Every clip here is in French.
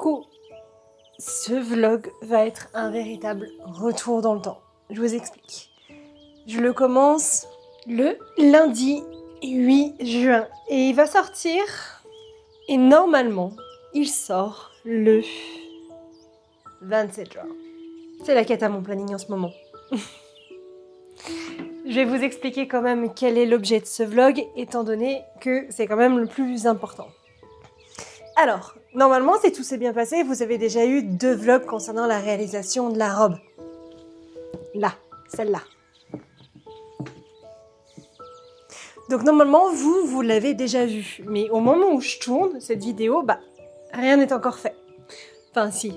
coucou! Ce vlog va être un véritable retour dans le temps. Je vous explique. Je le commence le lundi 8 juin et il va sortir. Et normalement, il sort le 27 juin. C'est la quête à mon planning en ce moment. Je vais vous expliquer quand même quel est l'objet de ce vlog, étant donné que c'est quand même le plus important. Alors, normalement, si tout s'est bien passé, vous avez déjà eu 2 vlogs concernant la réalisation de la robe. Là, celle-là. Donc normalement, vous l'avez déjà vu. Mais au moment où je tourne cette vidéo, rien n'est encore fait. Enfin si,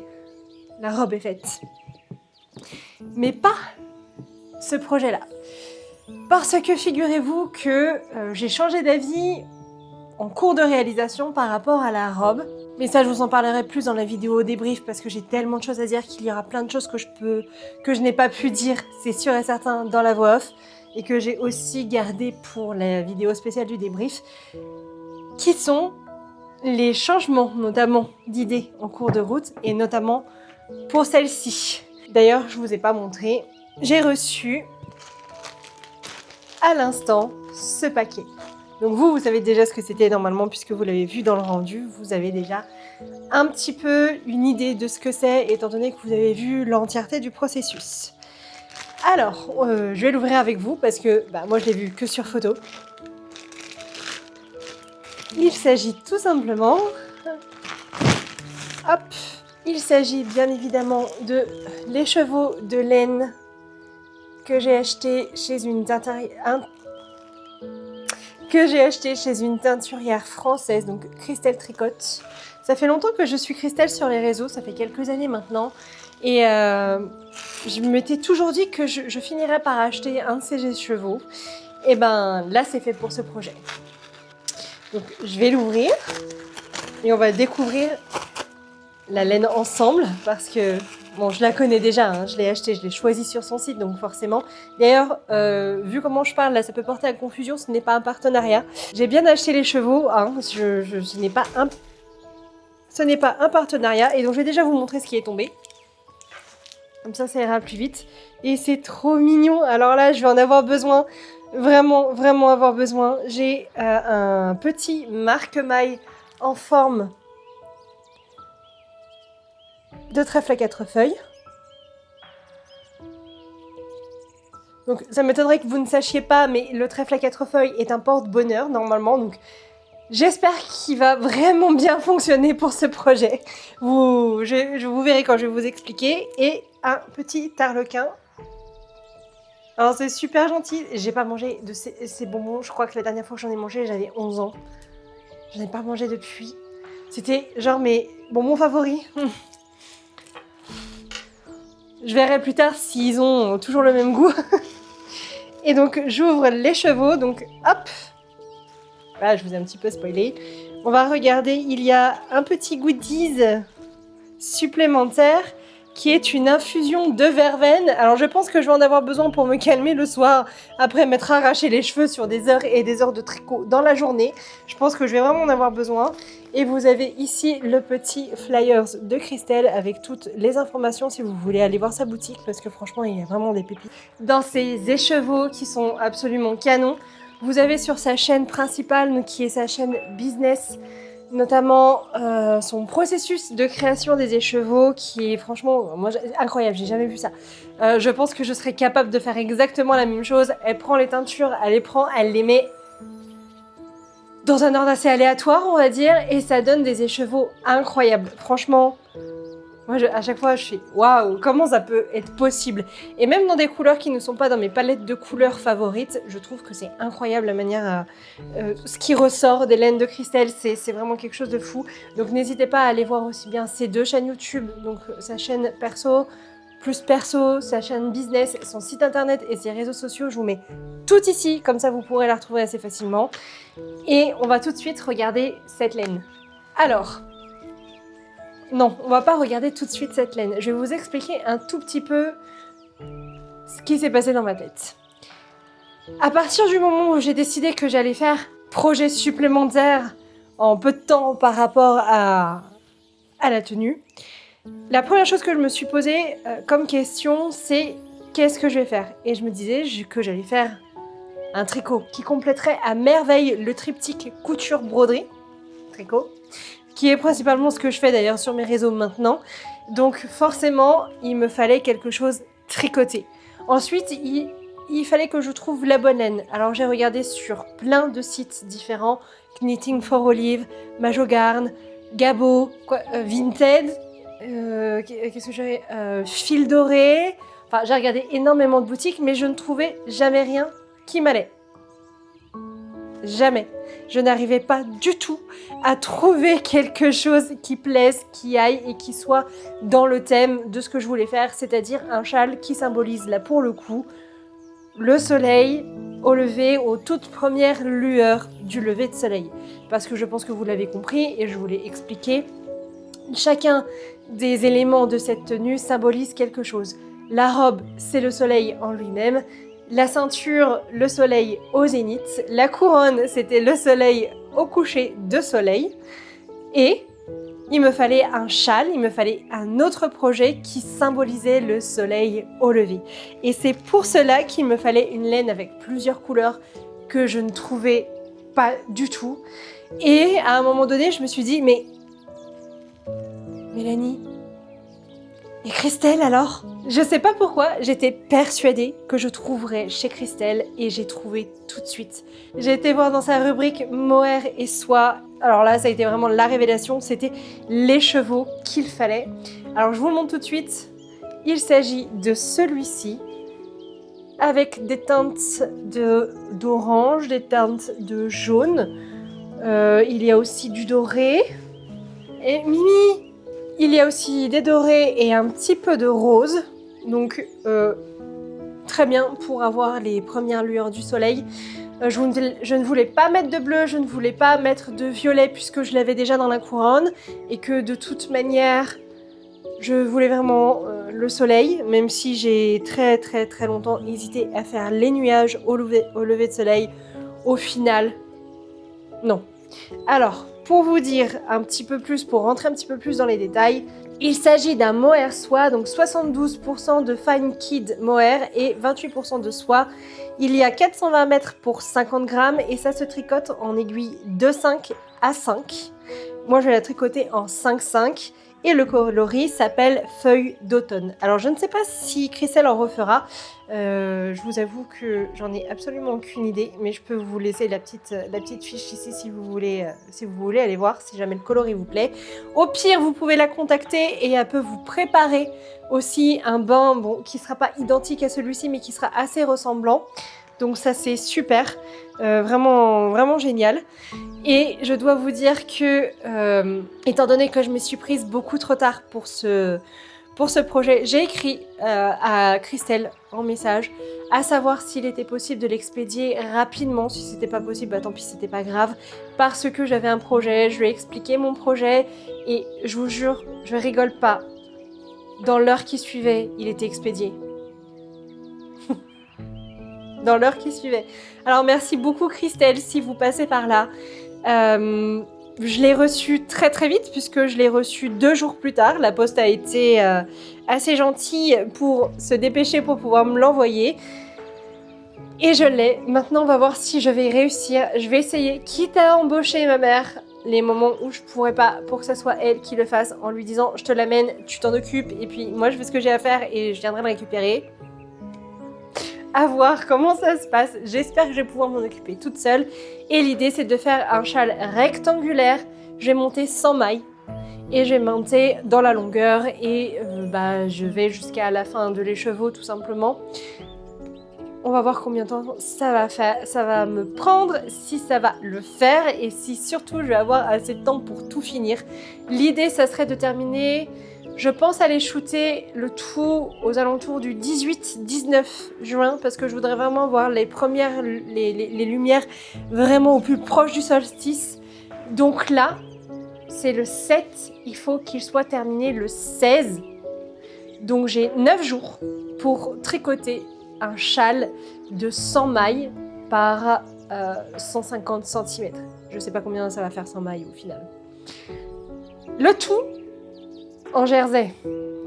la robe est faite. Mais pas ce projet-là. Parce que figurez-vous que j'ai changé d'avis en cours de réalisation par rapport à la robe. Mais ça, je vous en parlerai plus dans la vidéo débrief parce que j'ai tellement de choses à dire qu'il y aura plein de choses que je n'ai pas pu dire, c'est sûr et certain, dans la voix off. Et que j'ai aussi gardé pour la vidéo spéciale du débrief, qui sont les changements, notamment d'idées en cours de route, et notamment pour celle-ci. D'ailleurs, je vous ai pas montré, j'ai reçu à l'instant ce paquet. Donc vous savez déjà ce que c'était normalement, puisque vous l'avez vu dans le rendu, vous avez déjà un petit peu une idée de ce que c'est, étant donné que vous avez vu l'entièreté du processus. Alors, je vais l'ouvrir avec vous parce que moi je l'ai vu que sur photo. Il s'agit tout simplement, il s'agit bien évidemment de l'écheveau de laine que j'ai acheté chez une teinturière française, donc Christelle Tricotte. Ça fait longtemps que je suis Christelle sur les réseaux, ça fait quelques années maintenant. Et je m'étais toujours dit que je finirais par acheter un de ces chevaux. Et là, c'est fait pour ce projet. Donc, je vais l'ouvrir et on va découvrir la laine ensemble parce que, bon, je la connais déjà, hein, je l'ai achetée, je l'ai choisie sur son site, donc forcément. D'ailleurs, vu comment je parle, là, ça peut porter à confusion, ce n'est pas un partenariat. J'ai bien acheté les chevaux, hein, ce n'est pas un partenariat, et donc je vais déjà vous montrer ce qui est tombé. Comme ça ira plus vite. Et c'est trop mignon. Alors là, je vais en avoir besoin. Vraiment, vraiment avoir besoin. J'ai un petit marque-maille en forme de trèfle à 4 feuilles. Donc ça m'étonnerait que vous ne sachiez pas, mais le trèfle à 4 feuilles est un porte-bonheur normalement. Donc j'espère qu'il va vraiment bien fonctionner pour ce projet. Vous verrez quand je vais vous expliquer. Et un petit arlequin. Alors c'est super gentil. J'ai pas mangé de ces bonbons. Je crois que la dernière fois que j'en ai mangé, j'avais 11 ans. J'en ai pas mangé depuis. C'était genre mes bonbons favoris. Je verrai plus tard s'ils ont toujours le même goût. Et donc j'ouvre les chevaux. Donc hop. Là, je vous ai un petit peu spoilé. On va regarder, il y a un petit goodies supplémentaire qui est une infusion de verveine. Alors, je pense que je vais en avoir besoin pour me calmer le soir, après m'être arraché les cheveux sur des heures et des heures de tricot dans la journée. Je pense que je vais vraiment en avoir besoin. Et vous avez ici le petit flyers de Christelle avec toutes les informations si vous voulez aller voir sa boutique, parce que franchement, il y a vraiment des pépites. Dans ces écheveaux qui sont absolument canons, vous avez sur sa chaîne principale, qui est sa chaîne business, notamment son processus de création des écheveaux qui est franchement incroyable, j'ai jamais vu ça. Je pense que je serais capable de faire exactement la même chose. Elle prend les teintures, elle les met dans un ordre assez aléatoire, on va dire, et ça donne des écheveaux incroyables. Franchement, moi à chaque fois je fais waouh, comment ça peut être possible? Et même dans des couleurs qui ne sont pas dans mes palettes de couleurs favorites, je trouve que c'est incroyable la manière ce qui ressort des laines de Christelle, c'est vraiment quelque chose de fou. Donc n'hésitez pas à aller voir aussi bien ses 2 chaînes YouTube, donc sa chaîne perso, sa chaîne business, son site internet et ses réseaux sociaux. Je vous mets tout ici, comme ça vous pourrez la retrouver assez facilement. Et on va tout de suite regarder cette laine. Alors, non, on va pas regarder tout de suite cette laine. Je vais vous expliquer un tout petit peu ce qui s'est passé dans ma tête. À partir du moment où j'ai décidé que j'allais faire projet supplémentaire en peu de temps par rapport à à la tenue. La première chose que je me suis posée comme question, c'est qu'est-ce que je vais faire? Et je me disais que j'allais faire un tricot qui compléterait à merveille le triptyque couture-broderie, tricot, qui est principalement ce que je fais d'ailleurs sur mes réseaux maintenant. Donc forcément, il me fallait quelque chose tricoté. Ensuite, il fallait que je trouve la bonne laine. Alors j'ai regardé sur plein de sites différents, Knitting for Olive, Majogarn, Gabo, Vinted, qu'est-ce que j'avais, Fil Doré. Enfin, j'ai regardé énormément de boutiques, mais je ne trouvais jamais rien qui m'allait. Jamais. Je n'arrivais pas du tout à trouver quelque chose qui plaise, qui aille et qui soit dans le thème de ce que je voulais faire, c'est-à-dire un châle qui symbolise là pour le coup le soleil au lever, aux toutes premières lueurs du lever de soleil. Parce que je pense que vous l'avez compris et je vous l'ai expliqué, chacun des éléments de cette tenue symbolise quelque chose. La robe, c'est le soleil en lui-même. La ceinture, le soleil au zénith. La couronne, c'était le soleil au coucher de soleil. Et il me fallait un châle, il me fallait un autre projet qui symbolisait le soleil au lever. Et c'est pour cela qu'il me fallait une laine avec plusieurs couleurs que je ne trouvais pas du tout. Et à un moment donné, je me suis dit, mais Mélanie, et Christelle alors? Je sais pas pourquoi, j'étais persuadée que je trouverais chez Christelle et j'ai trouvé tout de suite. J'ai été voir dans sa rubrique mohair et soie. Alors là, ça a été vraiment la révélation, c'était les chevaux qu'il fallait. Alors je vous le montre tout de suite. Il s'agit de celui-ci avec des teintes d'orange, des teintes de jaune. Il y a aussi du doré. Et Mimi, il y a aussi des dorés et un petit peu de rose. Donc très bien pour avoir les premières lueurs du soleil. Je ne voulais pas mettre de bleu, je ne voulais pas mettre de violet puisque je l'avais déjà dans la couronne et que de toute manière, je voulais vraiment le soleil, même si j'ai très longtemps hésité à faire les nuages au lever de soleil. Au final, non. Alors, pour vous dire un petit peu plus, pour rentrer un petit peu plus dans les détails, il s'agit d'un mohair soie, donc 72% de fine kid mohair et 28% de soie. Il y a 420 mètres pour 50 grammes et ça se tricote en aiguille de 5 à 5. Moi, je vais la tricoter en 5-5 et le coloris s'appelle Feuille d'automne. Alors, je ne sais pas si Christelle en refera. Je vous avoue que j'en ai absolument aucune idée, mais je peux vous laisser la petite fiche ici si vous voulez aller voir, si jamais le coloris vous plaît. Au pire, vous pouvez la contacter et elle peut vous préparer aussi un bain qui ne sera pas identique à celui-ci, mais qui sera assez ressemblant. Donc ça, c'est super, vraiment génial. Et je dois vous dire que, étant donné que je me suis prise beaucoup trop tard pour ce projet, j'ai écrit à Christelle en message à savoir s'il était possible de l'expédier rapidement. Si c'était pas possible, bah tant pis, c'était pas grave. Parce que j'avais un projet, je lui ai expliqué mon projet et je vous jure, je rigole pas. Dans l'heure qui suivait, il était expédié. Dans l'heure qui suivait. Alors merci beaucoup Christelle si vous passez par là. Je l'ai reçu très vite puisque je l'ai reçu 2 jours plus tard. La poste a été assez gentille pour se dépêcher pour pouvoir me l'envoyer. Et je l'ai. Maintenant, on va voir si je vais réussir. Je vais essayer, quitte à embaucher ma mère, les moments où je pourrais pas, pour que ce soit elle qui le fasse, en lui disant je te l'amène, tu t'en occupes, et puis moi je fais ce que j'ai à faire et je viendrai le récupérer. À voir comment ça se passe. J'espère que je vais pouvoir m'en occuper toute seule. Et l'idée, c'est de faire un châle rectangulaire. Je vais monter sans mailles. Et je vais monter dans la longueur. Et je vais jusqu'à la fin de l'écheveau, tout simplement. On va voir combien de temps ça va me prendre, si ça va le faire. Et si surtout, je vais avoir assez de temps pour tout finir. L'idée, ça serait de terminer... Je pense aller shooter le tout aux alentours du 18-19 juin parce que je voudrais vraiment voir les lumières vraiment au plus proche du solstice. Donc là, c'est le 7, il faut qu'il soit terminé le 16. Donc j'ai 9 jours pour tricoter un châle de 100 mailles par 150 cm. Je sais pas combien ça va faire 100 mailles au final. Le tout en jersey.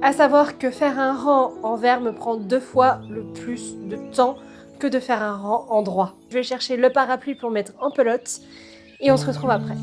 À savoir que faire un rang en vert me prend 2 fois le plus de temps que de faire un rang en droit. Je vais chercher le parapluie pour mettre en pelote et on se retrouve après.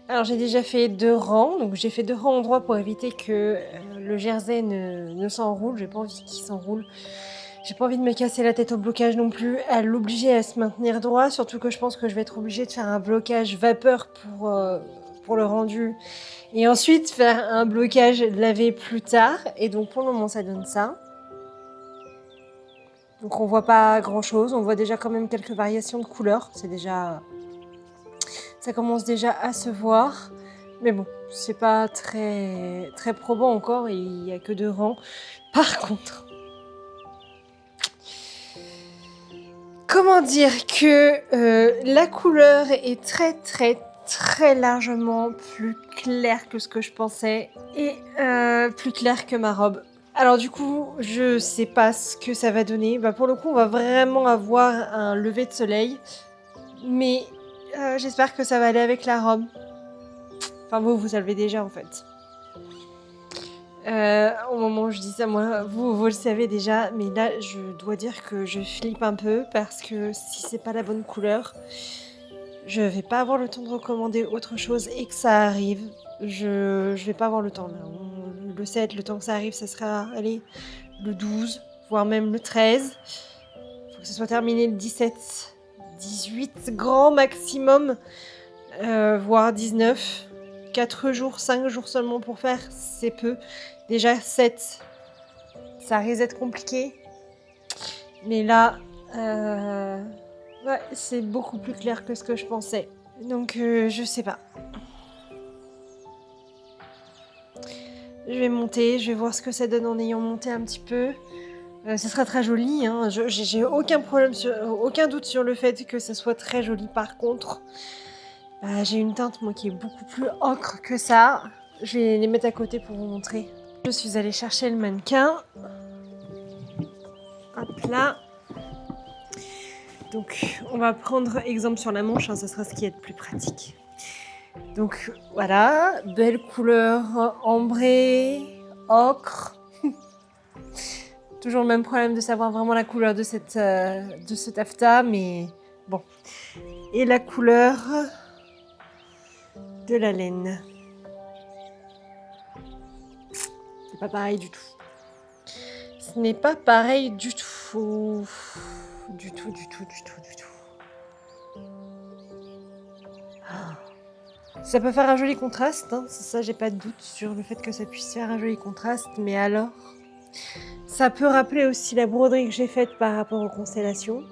Alors j'ai déjà fait 2 rangs, donc j'ai fait 2 rangs endroits pour éviter que le jersey ne s'enroule. J'ai pas envie qu'il s'enroule. J'ai pas envie de me casser la tête au blocage non plus, à l'obliger à se maintenir droit, surtout que je pense que je vais être obligée de faire un blocage vapeur pour le rendu. Et ensuite faire un blocage lavé plus tard. Et donc pour le moment ça donne ça. Donc on voit pas grand chose, on voit déjà quand même quelques variations de couleurs. C'est déjà... Ça commence déjà à se voir. Mais bon, c'est pas très, très probant encore, il n'y a que 2 rangs. Par contre, comment dire que la couleur est très très très largement plus claire que ce que je pensais et plus claire que ma robe. Alors du coup, je sais pas ce que ça va donner. Bah, pour le coup, on va vraiment avoir un lever de soleil. Mais j'espère que ça va aller avec la robe. Enfin, vous savez déjà en fait. Au moment où je dis ça, moi, vous le savez déjà, mais là, je dois dire que je flippe un peu parce que si c'est pas la bonne couleur, je vais pas avoir le temps de recommander autre chose et que ça arrive. Je vais pas avoir le temps. Là. Le 7, le temps que ça arrive, ça sera, allez, le 12, voire même le 13. Faut que ça soit terminé le 17, 18 grand maximum, voire 19. 4 jours, 5 jours seulement pour faire, c'est peu. Déjà 7, ça risque d'être compliqué. Mais là, ouais, c'est beaucoup plus clair que ce que je pensais. Donc, je sais pas. Je vais monter, je vais voir ce que ça donne en ayant monté un petit peu. Ce sera très joli, hein. J'ai aucun problème, aucun doute sur le fait que ça soit très joli. Par contre, j'ai une teinte, moi, qui est beaucoup plus ocre que ça. Je vais les mettre à côté pour vous montrer. Je suis allée chercher le mannequin. Hop là. Donc, on va prendre exemple sur la manche, hein, ça sera ce qui est le plus pratique. Donc, voilà, belle couleur ambrée, ocre. Toujours le même problème de savoir vraiment la couleur de ce taffetas, mais bon. Et la couleur de la laine. C'est pas pareil du tout. Ce n'est pas pareil du tout. Du tout. Ça peut faire un joli contraste, hein. Ça j'ai pas de doute sur le fait que ça puisse faire un joli contraste, mais alors, ça peut rappeler aussi la broderie que j'ai faite par rapport aux constellations.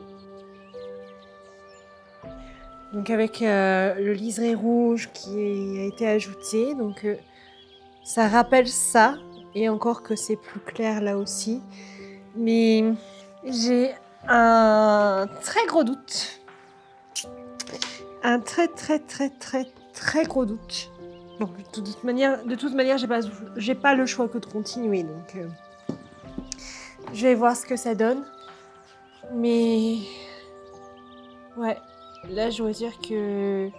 Donc avec le liseré rouge qui a été ajouté, donc ça rappelle ça, et encore que c'est plus clair là aussi. Mais j'ai un très gros doute. Un très gros doute. Bon, de toute manière, j'ai pas le choix que de continuer, donc je vais voir ce que ça donne. Mais ouais, là je dois dire que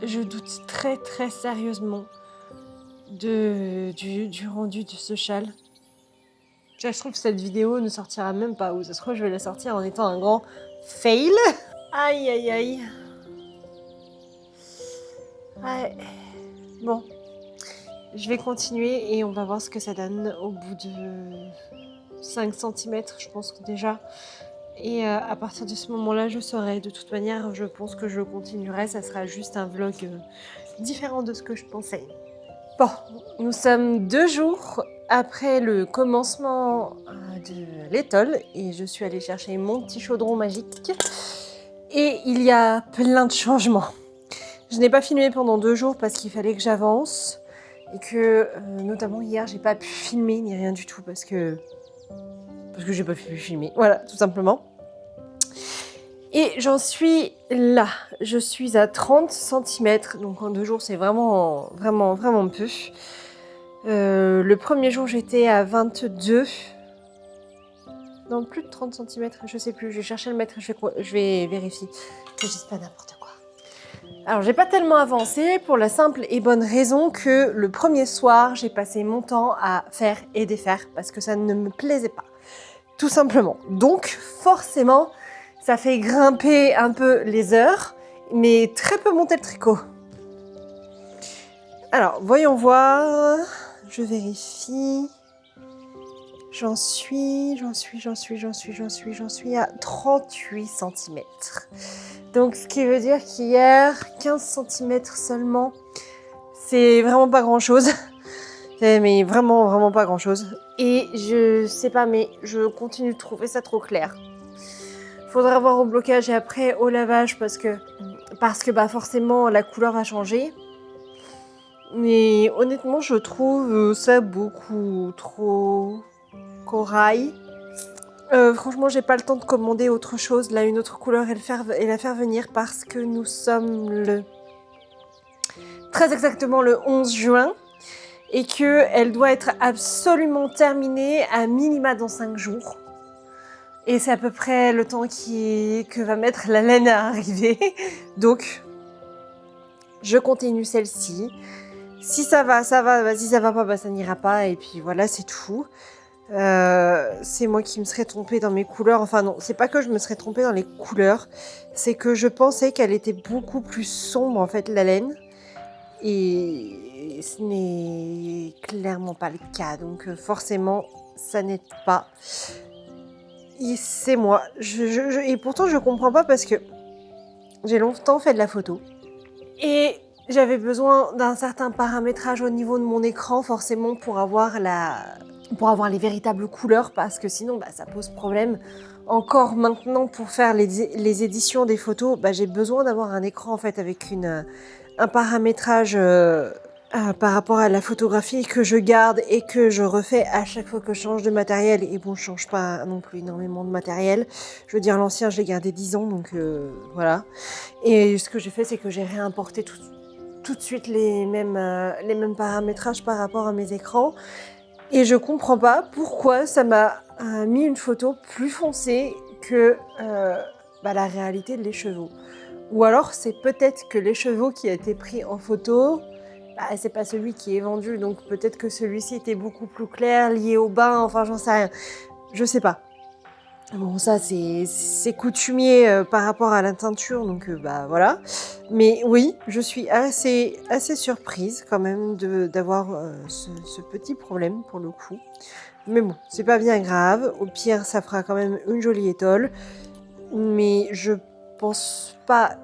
je doute très sérieusement du rendu de ce châle. Je trouve que cette vidéo ne sortira même pas, ou ça se trouve je vais la sortir en étant un grand fail. Aïe. Ouais. Bon. Je vais continuer et on va voir ce que ça donne au bout de 5 cm, je pense que déjà. Et à partir de ce moment-là, je saurai. De toute manière, je pense que je continuerai. Ça sera juste un vlog différent de ce que je pensais. Bon, nous sommes 2 jours après le commencement de l'étole et je suis allée chercher mon petit chaudron magique. Et il y a plein de changements. Je n'ai pas filmé pendant 2 jours parce qu'il fallait que j'avance. Et que, notamment hier, j'ai pas pu filmer ni rien du tout parce que j'ai pas pu filmer. Voilà, tout simplement. Et j'en suis là. Je suis à 30 cm. Donc en 2 jours, c'est vraiment peu. Le premier jour, j'étais à 22. Non, plus de 30 cm. Je sais plus. Je vais chercher le mètre. Je vais vérifier que je dise pas n'importe quoi. Alors, j'ai pas tellement avancé pour la simple et bonne raison que le premier soir, j'ai passé mon temps à faire et défaire parce que ça ne me plaisait pas. Tout simplement. Donc, forcément, ça fait grimper un peu les heures, mais très peu monter le tricot. Alors, voyons voir. Je vérifie. J'en suis à 38 cm. Donc, ce qui veut dire qu'hier, 15 cm seulement, c'est vraiment pas grand-chose. Mais vraiment pas grand-chose. Et je sais pas, mais je continue de trouver ça trop clair. Faudra voir au blocage et après au lavage parce que bah forcément la couleur va changer. Mais honnêtement, je trouve ça beaucoup trop corail. Franchement, j'ai pas le temps de commander autre chose, là, une autre couleur et la faire venir parce que nous sommes très exactement le 11 juin et qu'elle doit être absolument terminée à minima dans 5 jours. Et c'est à peu près le temps que va mettre la laine à arriver. Donc, je continue celle-ci. Si ça va, ça va. Si ça va pas, bah, ça n'ira pas. Et puis voilà, c'est tout. C'est moi qui me serais trompée dans mes couleurs. Enfin non, c'est pas que je me serais trompée dans les couleurs. C'est que je pensais qu'elle était beaucoup plus sombre, en fait, la laine. Et ce n'est clairement pas le cas. Donc forcément, ça n'aide pas. Et c'est moi. Et pourtant, je comprends pas parce que j'ai longtemps fait de la photo. Et j'avais besoin d'un certain paramétrage au niveau de mon écran, forcément, pour avoir les véritables couleurs, parce que sinon, bah, ça pose problème. Encore maintenant, pour faire les éditions des photos, bah, j'ai besoin d'avoir un écran, en fait, avec un paramétrage par rapport à la photographie que je garde et que je refais à chaque fois que je change de matériel. Et bon, je change pas non plus énormément de matériel. Je veux dire, l'ancien, je l'ai gardé 10 ans, donc voilà. Et ce que j'ai fait, c'est que j'ai réimporté tout de suite les mêmes paramétrages par rapport à mes écrans. Et je comprends pas pourquoi ça m'a mis une photo plus foncée que la réalité de l'écheveau. Ou alors, c'est peut-être que l'écheveau qui a été pris en photo, bah, c'est pas celui qui est vendu, donc peut-être que celui-ci était beaucoup plus clair, lié au bain, enfin j'en sais rien. Je sais pas. Bon, ça c'est coutumier par rapport à la teinture, donc bah voilà. Mais oui, je suis assez surprise quand même d'avoir ce petit problème pour le coup. Mais bon, c'est pas bien grave. Au pire, ça fera quand même une jolie étole. Mais je pense pas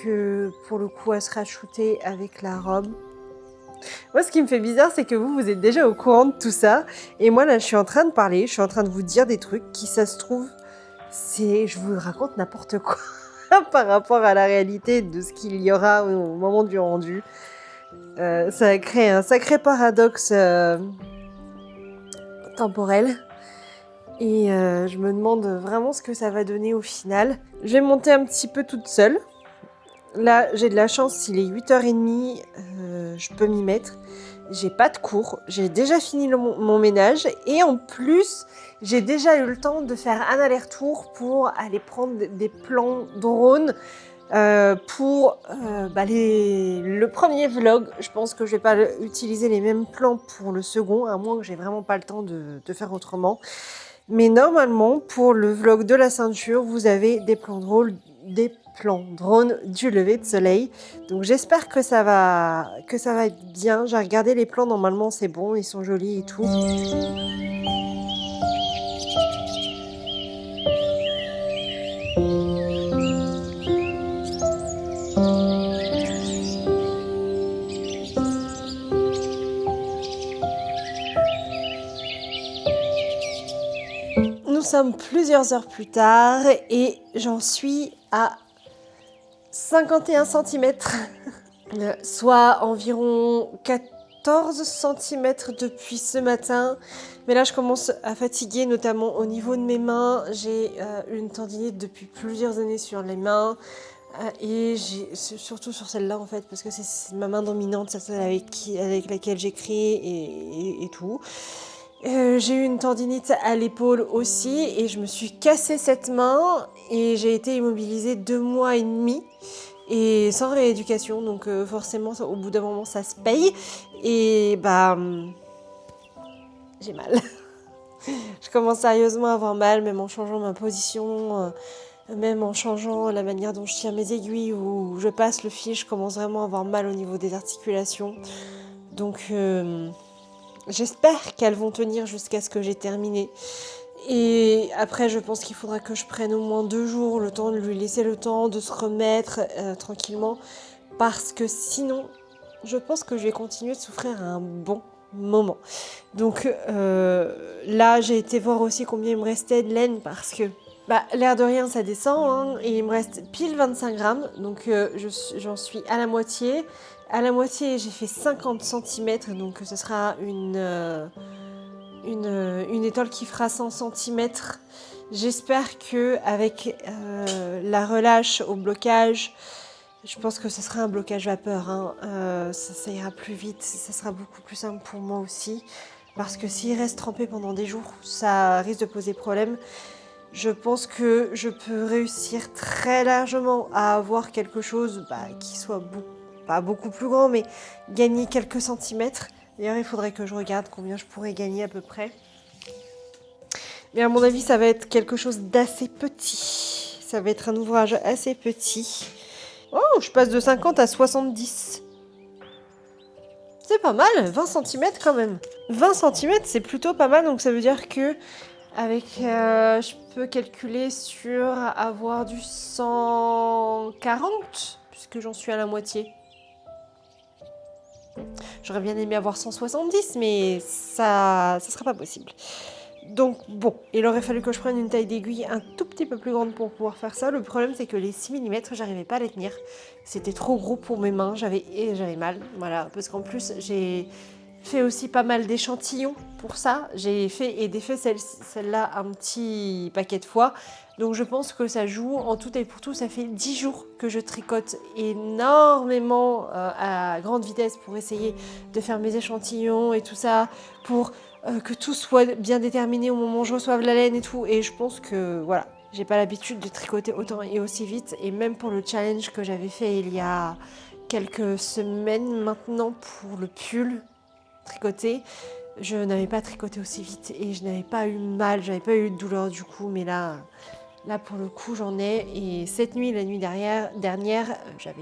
que pour le coup, elle sera shootée avec la robe. Moi, ce qui me fait bizarre, c'est que vous êtes déjà au courant de tout ça. Et moi, là, je suis en train de parler, je suis en train de vous dire des trucs qui, ça se trouve, je vous raconte n'importe quoi par rapport à la réalité de ce qu'il y aura au moment du rendu. Ça crée un sacré paradoxe temporel. Et je me demande vraiment ce que ça va donner au final. Je vais monter un petit peu toute seule. Là, j'ai de la chance, il est 8h30, je peux m'y mettre. J'ai pas de cours, j'ai déjà fini mon ménage et en plus, j'ai déjà eu le temps de faire un aller-retour pour aller prendre des plans drone pour le premier vlog. Je pense que je vais pas utiliser les mêmes plans pour le second, à moins que j'ai vraiment pas le temps de faire autrement. Mais normalement, pour le vlog de la ceinture, vous avez des plans drone du lever de soleil. Donc j'espère que ça va être bien. J'ai regardé les plans, normalement c'est bon, ils sont jolis et tout. Nous sommes plusieurs heures plus tard et j'en suis à 51 cm, soit environ 14 cm depuis ce matin. Mais là, je commence à fatiguer, notamment au niveau de mes mains. J'ai une tendinite depuis plusieurs années sur les mains. Et surtout sur celle-là, en fait, parce que c'est ma main dominante, c'est celle avec laquelle j'écris et tout. J'ai eu une tendinite à l'épaule aussi et je me suis cassé cette main et j'ai été immobilisée 2 mois et demi et sans rééducation, donc forcément au bout d'un moment ça se paye et j'ai mal. Je commence sérieusement à avoir mal, même en changeant ma position, même en changeant la manière dont je tiens mes aiguilles ou je passe le fil, je commence vraiment à avoir mal au niveau des articulations. Donc j'espère qu'elles vont tenir jusqu'à ce que j'ai terminé. Et après, je pense qu'il faudra que je prenne au moins 2 jours, le temps de lui laisser le temps de se remettre tranquillement. Parce que sinon, je pense que je vais continuer de souffrir un bon moment. Donc là, j'ai été voir aussi combien il me restait de laine parce que l'air de rien, ça descend hein, et il me reste pile 25 grammes. Donc j'en suis à la moitié. À la moitié, j'ai fait 50 cm, donc ce sera une étole qui fera 100 cm. J'espère que avec la relâche au blocage, je pense que ce sera un blocage vapeur. Hein. Ça ira plus vite, ça sera beaucoup plus simple pour moi aussi. Parce que s'il reste trempé pendant des jours, ça risque de poser problème. Je pense que je peux réussir très largement à avoir quelque chose qui soit pas beaucoup plus grand, mais gagner quelques centimètres. D'ailleurs, il faudrait que je regarde combien je pourrais gagner à peu près. Mais à mon avis, ça va être quelque chose d'assez petit. Ça va être un ouvrage assez petit. Oh, je passe de 50 à 70. C'est pas mal, 20 cm quand même. 20 cm, c'est plutôt pas mal, donc ça veut dire que je peux calculer sur avoir du 140, puisque j'en suis à la moitié. J'aurais bien aimé avoir 170, mais ça sera pas possible. Donc bon, il aurait fallu que je prenne une taille d'aiguille un tout petit peu plus grande pour pouvoir faire ça. Le problème, c'est que les 6 mm, j'arrivais pas à les tenir. C'était trop gros pour mes mains, j'avais mal. Voilà, parce qu'en plus, j'ai fait aussi pas mal d'échantillons pour ça. J'ai fait et défait celle-là un petit paquet de fois. Donc je pense que ça joue. En tout et pour tout, ça fait 10 jours que je tricote énormément à grande vitesse pour essayer de faire mes échantillons et tout ça, pour que tout soit bien déterminé au moment où je reçoive la laine et tout. Et je pense que voilà, j'ai pas l'habitude de tricoter autant et aussi vite. Et même pour le challenge que j'avais fait il y a quelques semaines maintenant pour le pull tricoté, je n'avais pas tricoté aussi vite et je n'avais pas eu mal, j'avais pas eu de douleur du coup. Mais là pour le coup j'en ai. Et cette nuit, la nuit dernière, j'ai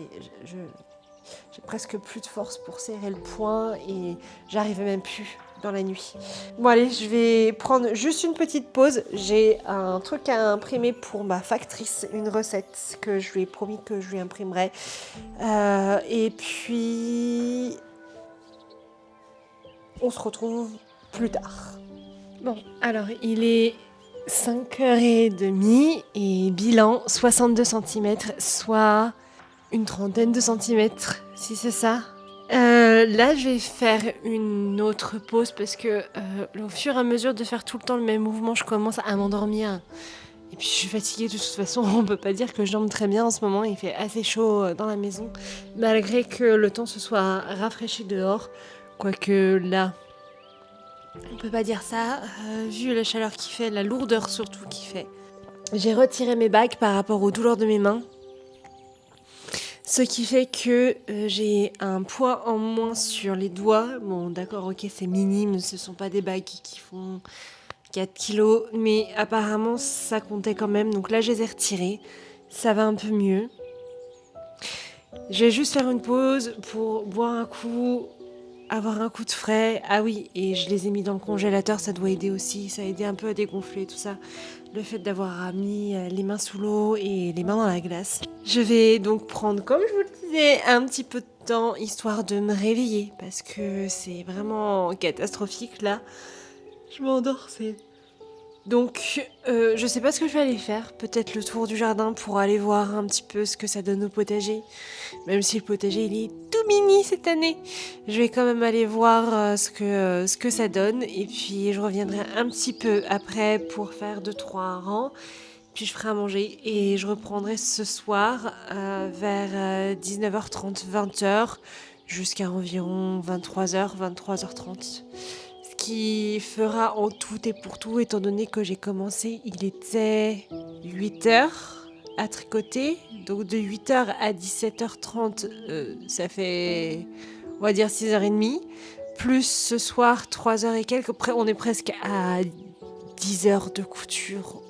presque plus de force pour serrer le poing et j'arrivais même plus dans la nuit. Bon allez, je vais prendre juste une petite pause. J'ai un truc à imprimer pour ma factrice, une recette que je lui ai promis que je lui imprimerai. Et puis on se retrouve plus tard. Bon, alors il est 5h30 et bilan 62 cm, soit une trentaine de centimètres, si c'est ça. Là, je vais faire une autre pause parce que au fur et à mesure de faire tout le temps le même mouvement, je commence à m'endormir. Et puis je suis fatiguée de toute façon, on peut pas dire que je dorme très bien en ce moment, il fait assez chaud dans la maison, malgré que le temps se soit rafraîchi dehors. Quoique là, on peut pas dire ça, vu la chaleur qu'il fait, la lourdeur surtout qu'il fait. J'ai retiré mes bagues par rapport aux douleurs de mes mains. Ce qui fait que j'ai un poids en moins sur les doigts. Bon, d'accord, ok, c'est minime, ce sont pas des bagues qui font 4 kilos, mais apparemment ça comptait quand même. Donc là, je les ai retirées. Ça va un peu mieux. Je vais juste faire une pause pour boire un coup, avoir un coup de frais. Ah oui, et je les ai mis dans le congélateur, ça doit aider aussi. Ça a aidé un peu à dégonfler tout ça. Le fait d'avoir mis les mains sous l'eau et les mains dans la glace. Je vais donc prendre, comme je vous le disais, un petit peu de temps, histoire de me réveiller. Parce que c'est vraiment catastrophique là. Je m'endors, Donc, je sais pas ce que je vais aller faire. Peut-être le tour du jardin pour aller voir un petit peu ce que ça donne au potager. Même si le potager, il est tout mini cette année. Je vais quand même aller voir ce que ça donne. Et puis, je reviendrai un petit peu après pour faire 2-3 rangs. Puis, je ferai à manger. Et je reprendrai ce soir vers 19h30, 20h. Jusqu'à environ 23h, 23h30. Qui fera en tout et pour tout, étant donné que j'ai commencé, il était 8h à tricoter, donc de 8h à 17h30, ça fait, on va dire 6h30, plus ce soir 3h et quelques, après on est presque à 10h de couture,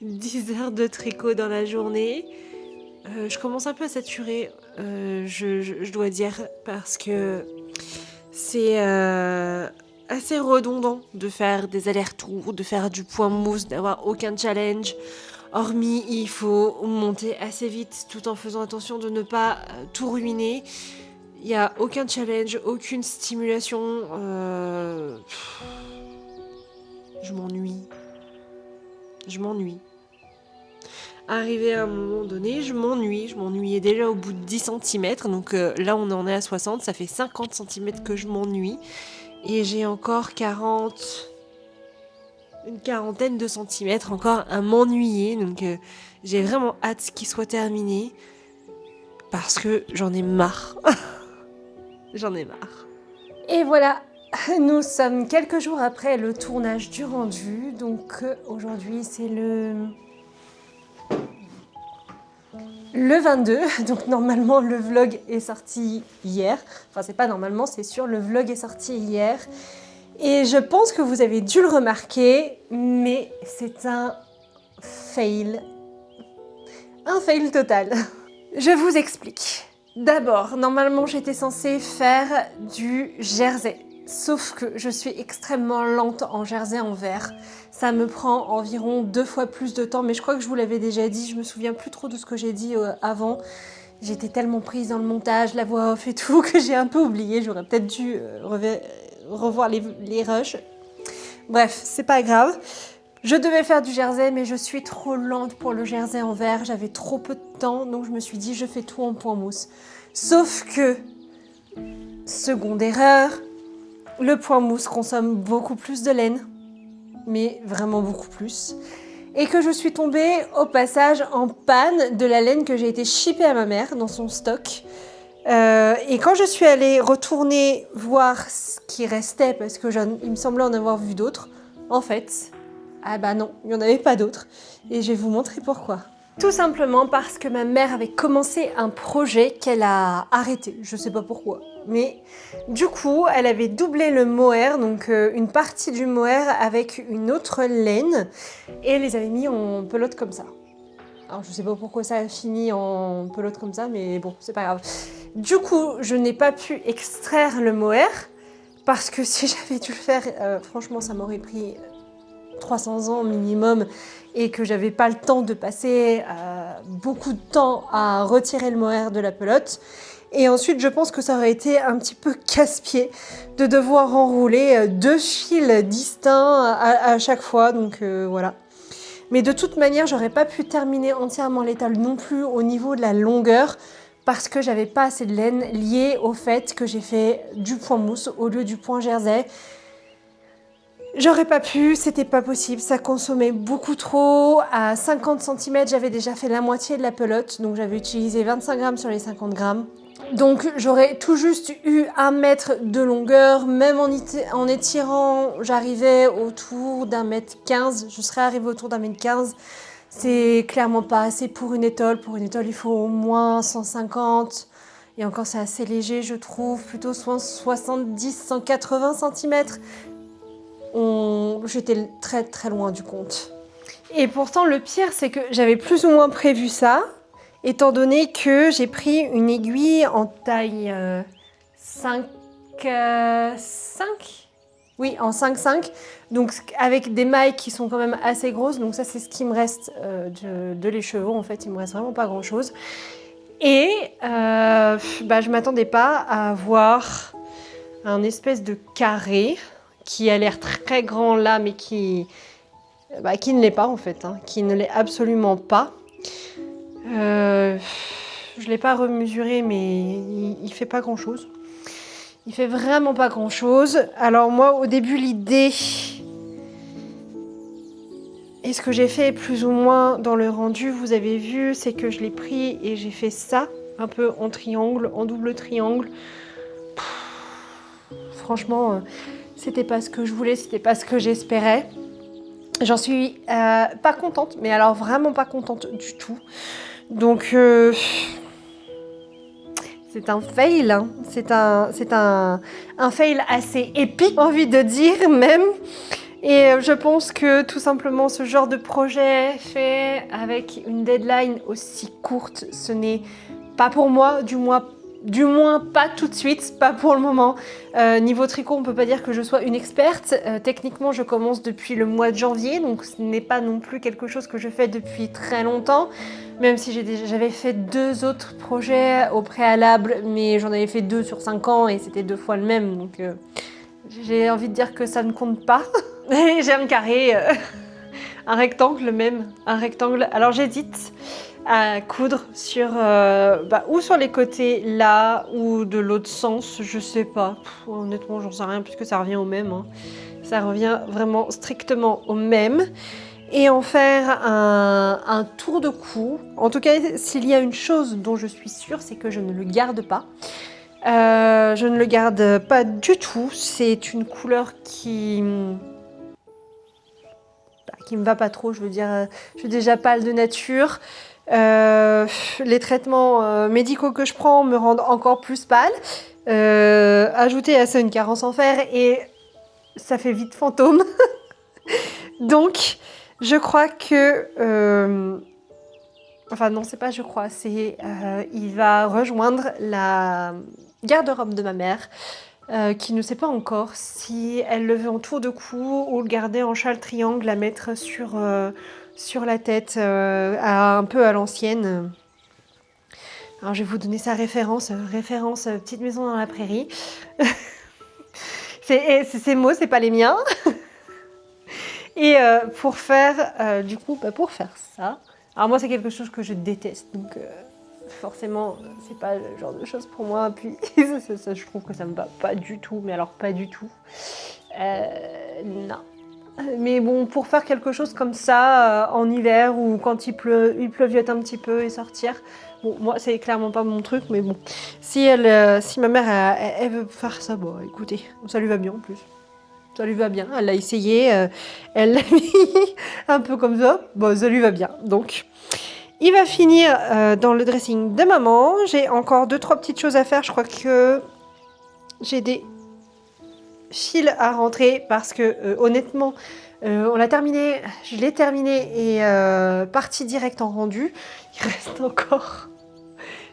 10 heures de tricot dans la journée. Je commence un peu à saturer, je dois dire, parce que c'est assez redondant de faire des allers-retours, de faire du point mousse, d'avoir aucun challenge. Hormis, il faut monter assez vite tout en faisant attention de ne pas tout ruiner. Il n'y a aucun challenge, aucune stimulation. Je m'ennuie. Je m'ennuie. Arrivé à un moment donné, je m'ennuyais déjà au bout de 10 cm, donc là on en est à 60, ça fait 50 cm que je m'ennuie, et j'ai encore une quarantaine de centimètres encore à m'ennuyer, donc j'ai vraiment hâte qu'il soit terminé, parce que j'en ai marre. J'en ai marre. Et voilà, nous sommes quelques jours après le tournage du rendu, donc aujourd'hui c'est le 22, donc normalement le vlog est sorti hier. Enfin c'est pas normalement, c'est sûr, le vlog est sorti hier. Et je pense que vous avez dû le remarquer, mais c'est un fail. Un fail total. Je vous explique. D'abord, normalement j'étais censée faire du jersey. Sauf que je suis extrêmement lente en jersey en verre. Ça me prend environ 2 fois plus de temps, mais je crois que je vous l'avais déjà dit, je me souviens plus trop de ce que j'ai dit avant. J'étais tellement prise dans le montage, la voix off et tout, que j'ai un peu oublié. J'aurais peut-être dû revoir les rushs. Bref, c'est pas grave. Je devais faire du jersey, mais je suis trop lente pour le jersey en verre. J'avais trop peu de temps, donc je me suis dit je fais tout en point mousse. Sauf que, seconde erreur, le point mousse consomme beaucoup plus de laine, mais vraiment beaucoup plus. Et que je suis tombée au passage en panne de la laine que j'ai été shipper à ma mère dans son stock. Et quand je suis allée retourner voir ce qui restait, parce que il me semblait en avoir vu d'autres, en fait, ah bah non, il n'y en avait pas d'autres. Et je vais vous montrer pourquoi. Tout simplement parce que ma mère avait commencé un projet qu'elle a arrêté, je sais pas pourquoi. Mais du coup, elle avait doublé le mohair, donc une partie du mohair avec une autre laine, et elle les avait mis en pelote comme ça. Alors je sais pas pourquoi ça a fini en pelote comme ça, mais bon, c'est pas grave. Du coup, je n'ai pas pu extraire le mohair, parce que si j'avais dû le faire, franchement, ça m'aurait pris 300 ans minimum, et que j'avais pas le temps de passer beaucoup de temps à retirer le mohair de la pelote. Et ensuite, je pense que ça aurait été un petit peu casse-pied de devoir enrouler 2 fils distincts à chaque fois, donc voilà. Mais de toute manière, j'aurais pas pu terminer entièrement l'étale non plus au niveau de la longueur, parce que j'avais pas assez de laine liée au fait que j'ai fait du point mousse au lieu du point jersey. J'aurais pas pu, c'était pas possible, ça consommait beaucoup trop. À 50 cm, j'avais déjà fait la moitié de la pelote, donc j'avais utilisé 25 grammes sur les 50 grammes. Donc j'aurais tout juste eu 1 mètre de longueur, même en étirant, j'arrivais autour d'1,15 m, je serais arrivée autour d'1,15 m. C'est clairement pas assez pour une étole. Pour une étole, il faut au moins 150. Et encore, c'est assez léger, je trouve, plutôt 70-180 cm. J'étais très très loin du compte. Et pourtant, le pire, c'est que j'avais plus ou moins prévu ça, étant donné que j'ai pris une aiguille en taille 5. Oui, en 5,5. Donc avec des mailles qui sont quand même assez grosses. Donc ça, c'est ce qui me reste de l'écheveau. En fait, il me reste vraiment pas grand-chose. Et je m'attendais pas à avoir un espèce de carré qui a l'air très grand là, mais qui ne l'est pas en fait, hein, qui ne l'est absolument pas. Je ne l'ai pas remesuré, mais il fait pas grand-chose. Il fait vraiment pas grand-chose. Alors moi, au début, l'idée, et ce que j'ai fait plus ou moins dans le rendu, vous avez vu, c'est que je l'ai pris et j'ai fait ça, un peu en triangle, en double triangle. Franchement, c'était pas ce que je voulais, c'était pas ce que j'espérais. J'en suis pas contente, mais alors vraiment pas contente du tout. Donc c'est un fail, hein. C'est un fail assez épique, envie de dire même. Et je pense que tout simplement ce genre de projet fait avec une deadline aussi courte, ce n'est pas pour moi, du moins pas tout de suite, pas pour le moment. Niveau tricot, on peut pas dire que je sois une experte. Techniquement, je commence depuis le mois de janvier, donc ce n'est pas non plus quelque chose que je fais depuis très longtemps. Même si j'avais fait 2 autres projets au préalable, mais j'en avais fait 2 sur 5 ans et c'était 2 fois le même, donc j'ai envie de dire que ça ne compte pas. J'ai un carré, un rectangle même, un rectangle. Alors j'hésite à coudre sur ou sur les côtés là ou de l'autre sens, je sais pas. Honnêtement, j'en sais rien puisque ça revient au même. Hein. Ça revient vraiment strictement au même. Et en faire un tour de cou. En tout cas, s'il y a une chose dont je suis sûre, c'est que je ne le garde pas. Je ne le garde pas du tout. C'est une couleur qui me va pas trop. Je veux dire, je suis déjà pâle de nature. Les traitements médicaux que je prends me rendent encore plus pâle. Ajouter à ça une carence en fer et ça fait vite fantôme. Donc, je crois que... Enfin non, c'est pas je crois, c'est il va rejoindre la garde-robe de ma mère, qui ne sait pas encore si elle le veut en tour de cou ou le garder en châle triangle à mettre sur la tête, un peu à l'ancienne. Alors je vais vous donner sa référence, Petite maison dans la prairie. C'est ses mots, c'est pas les miens. Et pour faire ça, alors moi c'est quelque chose que je déteste, donc forcément c'est pas le genre de choses pour moi, puis ça, je trouve que ça me va pas du tout, mais alors pas du tout. Non. Mais bon, pour faire quelque chose comme ça, en hiver ou quand il pleuviote un petit peu et sortir, bon, moi c'est clairement pas mon truc, mais bon, si ma mère elle veut faire ça, bon écoutez, ça lui va bien en plus. Ça lui va bien, elle l'a essayé, elle l'a mis un peu comme ça, bon ça lui va bien. Donc, il va finir dans le dressing de maman. J'ai encore 2-3 petites choses à faire, je crois que j'ai des fils à rentrer parce que honnêtement, on l'a terminé, je l'ai terminé et partie direct en rendu. Il reste encore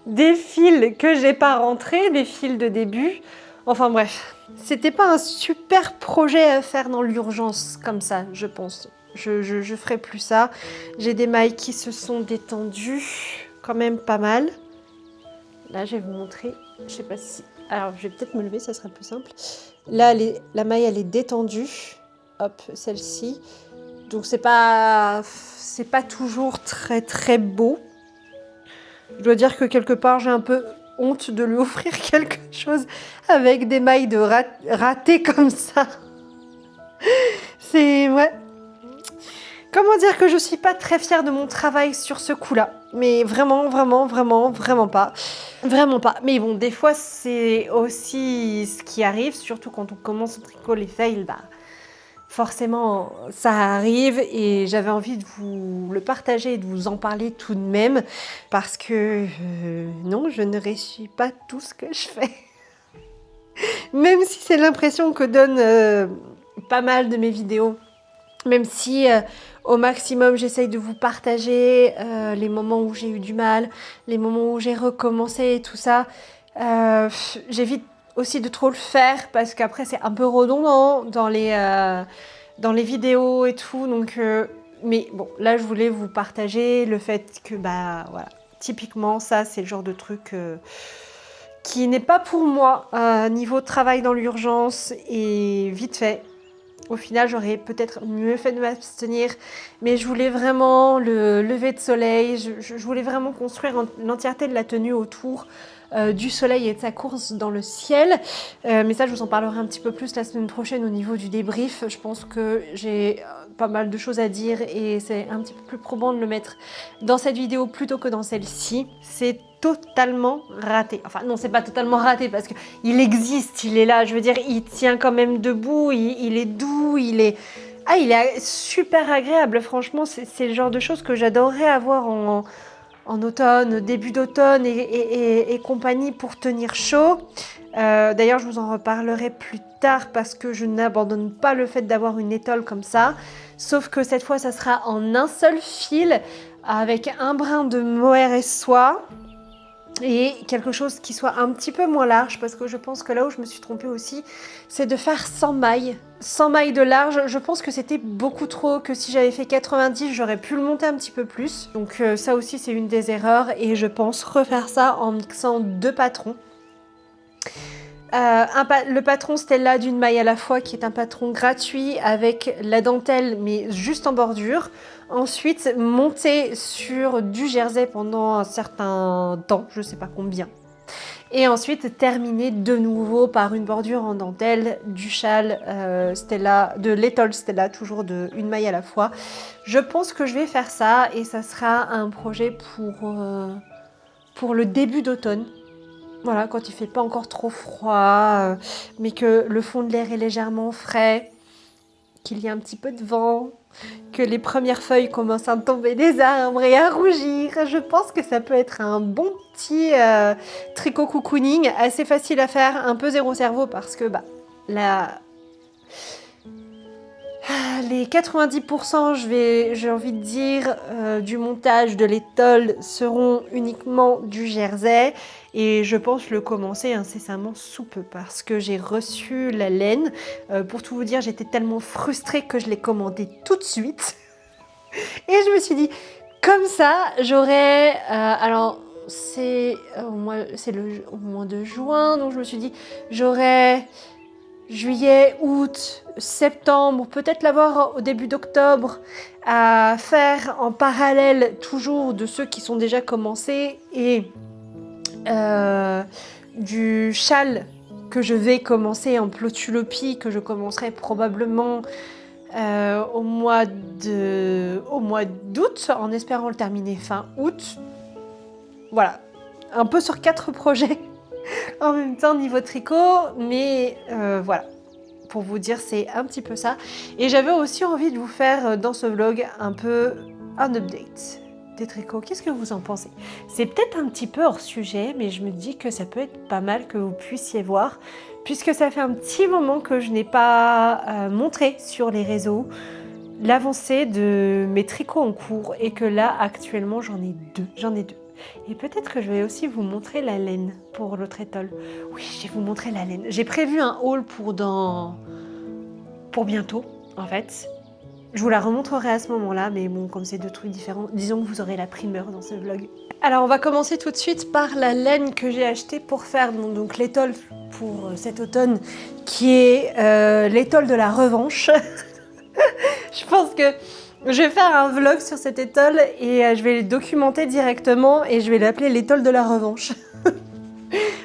des fils que j'ai pas rentrés, des fils de début. Enfin bref, c'était pas un super projet à faire dans l'urgence comme ça, je pense. Je ferai plus ça. J'ai des mailles qui se sont détendues, quand même pas mal. Là, je vais vous montrer. Je sais pas si... Alors, je vais peut-être me lever, ça sera plus simple. Là, la maille, elle est détendue. Hop, celle-ci. Donc, c'est pas toujours très, très beau. Je dois dire que quelque part, j'ai un peu honte de lui offrir quelque chose avec des mailles de ratées comme ça. C'est... Ouais. Comment dire que je suis pas très fière de mon travail sur ce coup-là. Mais vraiment, vraiment, vraiment, vraiment pas. Vraiment pas. Mais bon, des fois, c'est aussi ce qui arrive, surtout quand on commence au tricot, les fails, bah... Forcément, ça arrive et j'avais envie de vous le partager et de vous en parler tout de même parce que non, je ne réussis pas tout ce que je fais. Même si c'est l'impression que donnent pas mal de mes vidéos. Même si au maximum j'essaye de vous partager les moments où j'ai eu du mal, les moments où j'ai recommencé et tout ça, j'évite aussi de trop le faire parce qu'après c'est un peu redondant dans les vidéos et tout. Donc, mais bon, là je voulais vous partager le fait que bah voilà, typiquement ça c'est le genre de truc qui n'est pas pour moi niveau travail dans l'urgence et vite fait. Au final, j'aurais peut-être mieux fait de m'abstenir, mais je voulais vraiment le lever de soleil, je voulais vraiment construire l'entièreté de la tenue autour du soleil et de sa course dans le ciel. Mais ça, je vous en parlerai un petit peu plus la semaine prochaine au niveau du débrief. Je pense que j'ai pas mal de choses à dire et c'est un petit peu plus probant de le mettre dans cette vidéo plutôt que dans celle-ci. C'est totalement raté. Enfin non, c'est pas totalement raté parce qu'il existe, il est là. Je veux dire, il tient quand même debout, il est doux, il est super agréable. Franchement, c'est le genre de choses que j'adorerais avoir en automne, début d'automne et compagnie pour tenir chaud. D'ailleurs, je vous en reparlerai plus tard parce que je n'abandonne pas le fait d'avoir une étole comme ça. Sauf que cette fois, ça sera en un seul fil avec un brin de mohair et soie. Et quelque chose qui soit un petit peu moins large, parce que je pense que là où je me suis trompée aussi, c'est de faire 100 mailles. 100 mailles de large, je pense que c'était beaucoup trop, que si j'avais fait 90, j'aurais pu le monter un petit peu plus. Donc ça aussi, c'est une des erreurs, et je pense refaire ça en mixant 2 patrons. Le patron Stella d'une maille à la fois, qui est un patron gratuit avec la dentelle, mais juste en bordure. Ensuite, monter sur du jersey pendant un certain temps, je sais pas combien. Et ensuite, terminer de nouveau par une bordure en dentelle du châle Stella, de l'étole Stella, toujours de une maille à la fois. Je pense que je vais faire ça et ça sera un projet pour le début d'automne. Voilà, quand il fait pas encore trop froid, mais que le fond de l'air est légèrement frais, qu'il y a un petit peu de vent, que les premières feuilles commencent à tomber des arbres et à rougir. Je pense que ça peut être un bon petit tricot cocooning, assez facile à faire, un peu zéro cerveau parce que les 90%, j'ai envie de dire, du montage de l'étole seront uniquement du jersey. Et je pense le commencer incessamment sous peu parce que j'ai reçu la laine. Pour tout vous dire, j'étais tellement frustrée que je l'ai commandée tout de suite. Et je me suis dit, comme ça, j'aurais... alors, c'est au mois de juin, donc je me suis dit, j'aurais... Juillet, août, septembre, peut-être l'avoir au début d'octobre, à faire en parallèle toujours de ceux qui sont déjà commencés et du châle que je vais commencer en plotulopie, que je commencerai probablement au mois d'août, en espérant le terminer fin août. Voilà, un peu sur 4 projets. En même temps niveau tricot, mais voilà, pour vous dire c'est un petit peu ça. Et j'avais aussi envie de vous faire dans ce vlog un peu un update des tricots. Qu'est-ce que vous en pensez? C'est peut-être un petit peu hors sujet, mais je me dis que ça peut être pas mal que vous puissiez voir, puisque ça fait un petit moment que je n'ai pas montré sur les réseaux l'avancée de mes tricots en cours et que là actuellement j'en ai deux. Et peut-être que je vais aussi vous montrer la laine pour l'autre étole. Oui, je vais vous montrer la laine. J'ai prévu un haul pour bientôt, en fait. Je vous la remontrerai à ce moment-là, mais bon, comme c'est 2 trucs différents, disons que vous aurez la primeur dans ce vlog. Alors, on va commencer tout de suite par la laine que j'ai achetée pour faire donc l'étole pour cet automne, qui est l'étole de la revanche. Je pense que je vais faire un vlog sur cette étole et je vais le documenter directement et je vais l'appeler l'étole de la revanche.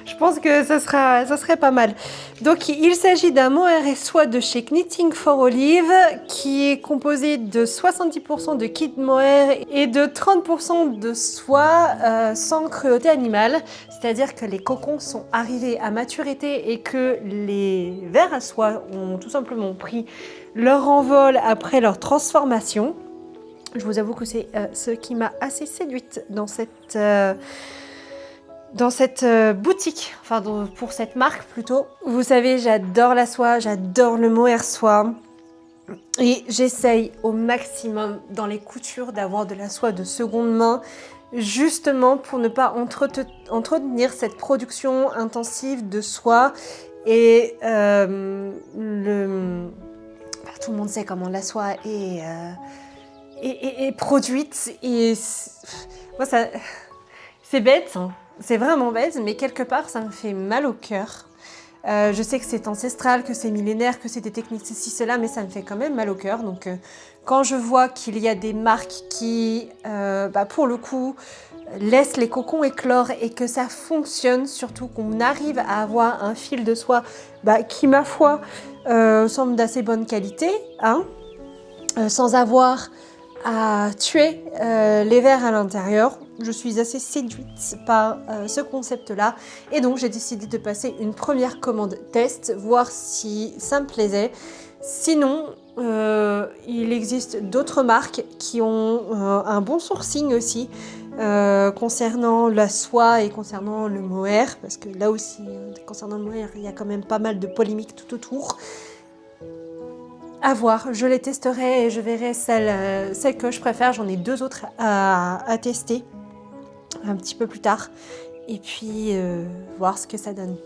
Je pense que ça serait pas mal. Donc il s'agit d'un mohair et soie de chez Knitting for Olive qui est composé de 70% de kit mohair et de 30% de soie sans cruauté animale. C'est-à-dire que les cocons sont arrivés à maturité et que les vers à soie ont tout simplement pris leur envol après leur transformation. Je vous avoue que c'est ce qui m'a assez séduite dans cette boutique, enfin pour cette marque plutôt. Vous savez, j'adore la soie, j'adore le mohair soie. Et j'essaye au maximum dans les coutures d'avoir de la soie de seconde main, justement pour ne pas entretenir cette production intensive de soie. Et tout le monde sait comment la soie est produite. Et moi, c'est bête, hein. C'est vraiment bête, mais quelque part, ça me fait mal au cœur. Je sais que c'est ancestral, que c'est millénaire, que c'est des techniques ceci, cela, mais ça me fait quand même mal au cœur. Donc, quand je vois qu'il y a des marques qui, pour le coup, laissent les cocons éclore et que ça fonctionne, surtout qu'on arrive à avoir un fil de soie qui, ma foi, semble d'assez bonne qualité, hein, sans avoir à tuer les vers à l'intérieur. Je suis assez séduite par ce concept-là et donc j'ai décidé de passer une première commande test, voir si ça me plaisait. Sinon, il existe d'autres marques qui ont un bon sourcing aussi. concernant la soie et concernant le mohair, parce que là aussi, concernant le mohair, il y a quand même pas mal de polémiques tout autour. À voir, je les testerai et je verrai celle que je préfère. J'en ai 2 autres à tester un petit peu plus tard et puis voir ce que ça donne.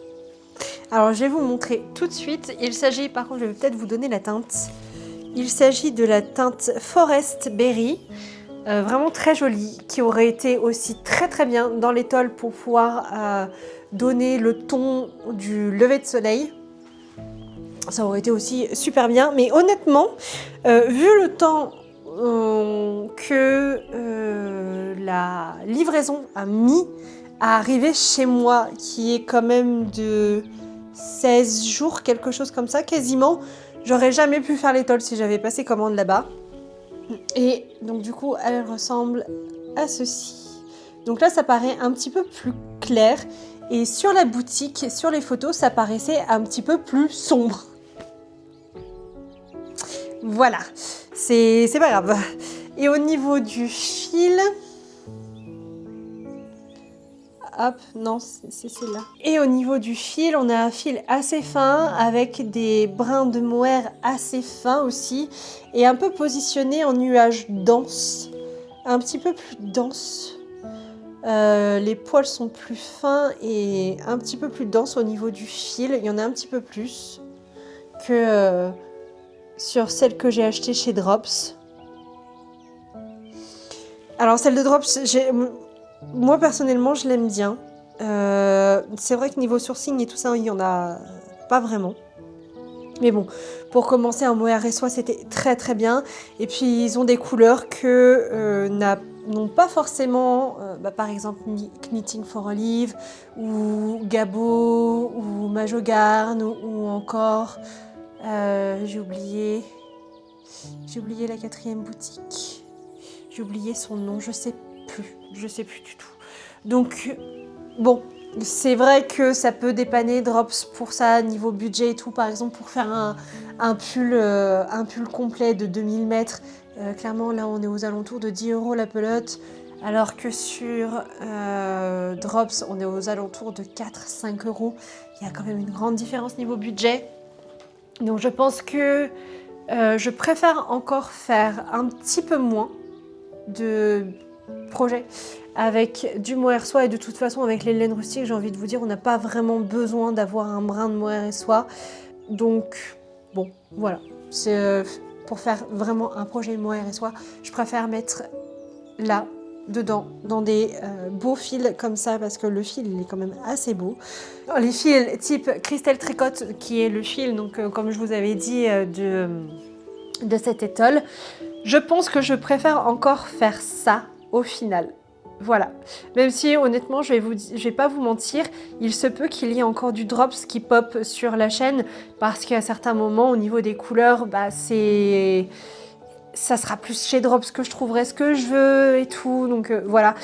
Alors je vais vous montrer tout de suite. Il s'agit, par contre je vais peut-être vous donner la teinte. Il s'agit de la teinte Forest Berry, vraiment très jolie, qui aurait été aussi très très bien dans l'étole pour pouvoir donner le ton du lever de soleil. Ça aurait été aussi super bien, mais honnêtement, vu le temps que la livraison a mis à arriver chez moi, qui est quand même de 16 jours, quelque chose comme ça, quasiment, j'aurais jamais pu faire l'étole si j'avais passé commande là-bas. Et donc du coup, elle ressemble à ceci. Donc là, ça paraît un petit peu plus clair, et sur la boutique, sur les photos, ça paraissait un petit peu plus sombre. Voilà, c'est pas grave. Et au niveau du fil... Hop, non, c'est celle-là. Et au niveau du fil, on a un fil assez fin avec des brins de mohair assez fins aussi et un peu positionné en nuage dense, un petit peu plus dense. Les poils sont plus fins et un petit peu plus denses au niveau du fil. Il y en a un petit peu plus que... sur celle que j'ai achetée chez Drops. Alors celle de Drops, moi personnellement je l'aime bien. C'est vrai que niveau sourcing et tout ça, il n'y en a pas vraiment. Mais bon, pour commencer un mohair et soie, c'était très très bien. Et puis ils ont des couleurs que n'ont pas forcément, par exemple Knitting for Olive, ou Gabo, ou Majogarn, ou encore... j'ai oublié la 4e boutique. J'ai oublié son nom, je sais plus du tout. Donc bon, c'est vrai que ça peut dépanner Drops pour ça niveau budget et tout. Par exemple pour faire un pull complet de 2000 mètres. Clairement là on est aux alentours de 10 € la pelote. Alors que sur Drops on est aux alentours de 4-5 €. Il y a quand même une grande différence niveau budget. Donc je pense que je préfère encore faire un petit peu moins de projets avec du mohair soie, et de toute façon avec les laines rustiques, j'ai envie de vous dire, on n'a pas vraiment besoin d'avoir un brin de mohair et soie. Donc bon, voilà, c'est pour faire vraiment un projet mohair et soie, je préfère mettre là dedans dans des beaux fils comme ça, parce que le fil il est quand même assez beau. Les fils type Crystal Tricote, qui est le fil, donc comme je vous avais dit, de cette étole, je pense que je préfère encore faire ça au final. Voilà, même si honnêtement je vais pas vous mentir, il se peut qu'il y ait encore du Drops qui pop sur la chaîne, parce qu'à certains moments au niveau des couleurs, ça sera plus chez Drops que je trouverai ce que je veux et tout, donc voilà.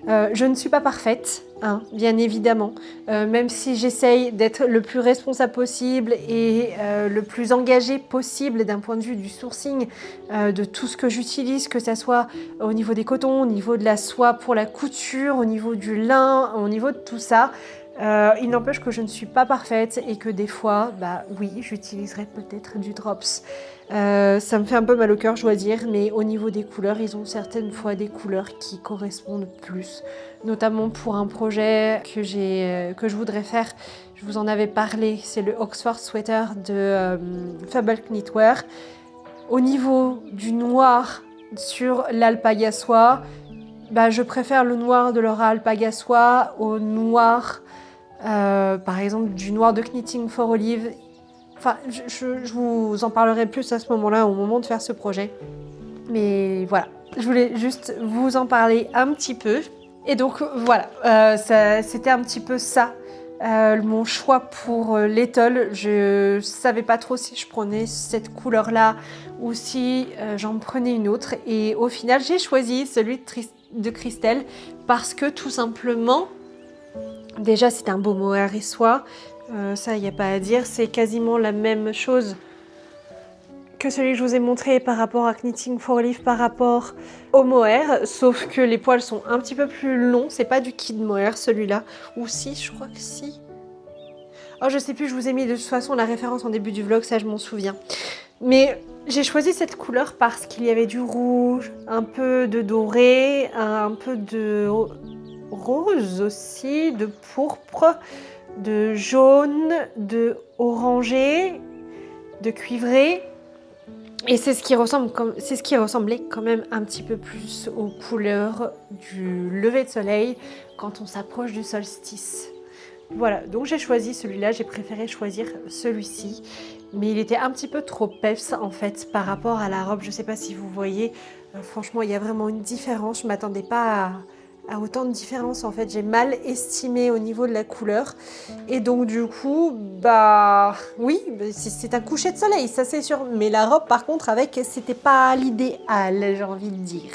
Je ne suis pas parfaite, hein, bien évidemment, même si j'essaye d'être le plus responsable possible et le plus engagé possible d'un point de vue du sourcing, de tout ce que j'utilise, que ça soit au niveau des cotons, au niveau de la soie pour la couture, au niveau du lin, au niveau de tout ça. Il n'empêche que je ne suis pas parfaite et que des fois, oui, j'utiliserai peut-être du Drops. Ça me fait un peu mal au cœur, je dois dire, mais au niveau des couleurs, ils ont certaines fois des couleurs qui correspondent plus, notamment pour un projet que je voudrais faire. Je vous en avais parlé, c'est le Oxford Sweater de Fable Knitwear. Au niveau du noir sur l'alpaga soie, je préfère le noir de leur alpaga soie au noir, par exemple, du noir de Knitting for Olive. Enfin, je vous en parlerai plus à ce moment-là, au moment de faire ce projet. Mais voilà, je voulais juste vous en parler un petit peu. Et donc voilà, c'était un petit peu ça, mon choix pour l'étole. Je savais pas trop si je prenais cette couleur-là ou si j'en prenais une autre. Et au final, j'ai choisi celui de Christelle parce que tout simplement, déjà c'est un beau mohair et soie. Ça, il n'y a pas à dire, c'est quasiment la même chose que celui que je vous ai montré par rapport à Knitting for Leaf, par rapport au mohair, sauf que les poils sont un petit peu plus longs. C'est pas du kid mohair celui-là. Ou si, je crois que si. Oh, je sais plus, je vous ai mis de toute façon la référence en début du vlog, ça je m'en souviens. Mais j'ai choisi cette couleur parce qu'il y avait du rouge, un peu de doré, un peu de rose aussi, de pourpre, de jaune, de orangé, de cuivré. Et c'est ce qui ressemblait quand même un petit peu plus aux couleurs du lever de soleil quand on s'approche du solstice. Voilà, donc j'ai choisi celui-là, j'ai préféré choisir celui-ci. Mais il était un petit peu trop peps en fait par rapport à la robe. Je sais pas si vous voyez, franchement il y a vraiment une différence. Je m'attendais pas à autant de différence en fait. J'ai mal estimé au niveau de la couleur. Et donc du coup, bah oui, c'est un coucher de soleil, ça c'est sûr. Mais la robe par contre avec, c'était pas l'idéal, j'ai envie de dire.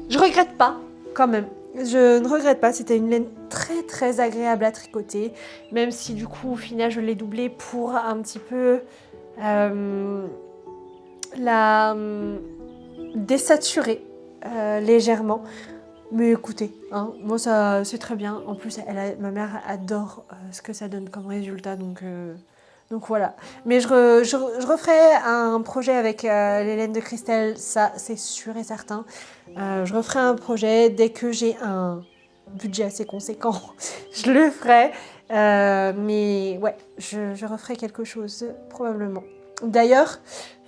Je regrette pas quand même. Je ne regrette pas, c'était une laine très très agréable à tricoter, même si du coup au final je l'ai doublée pour un petit peu la désaturer légèrement. Mais écoutez, hein, moi ça c'est très bien. En plus ma mère adore ce que ça donne comme résultat, donc voilà. Mais je referai un projet avec les laines de Christelle, ça c'est sûr et certain. Je referai un projet dès que j'ai un budget assez conséquent, je le ferai. Mais ouais, je referai quelque chose probablement. D'ailleurs,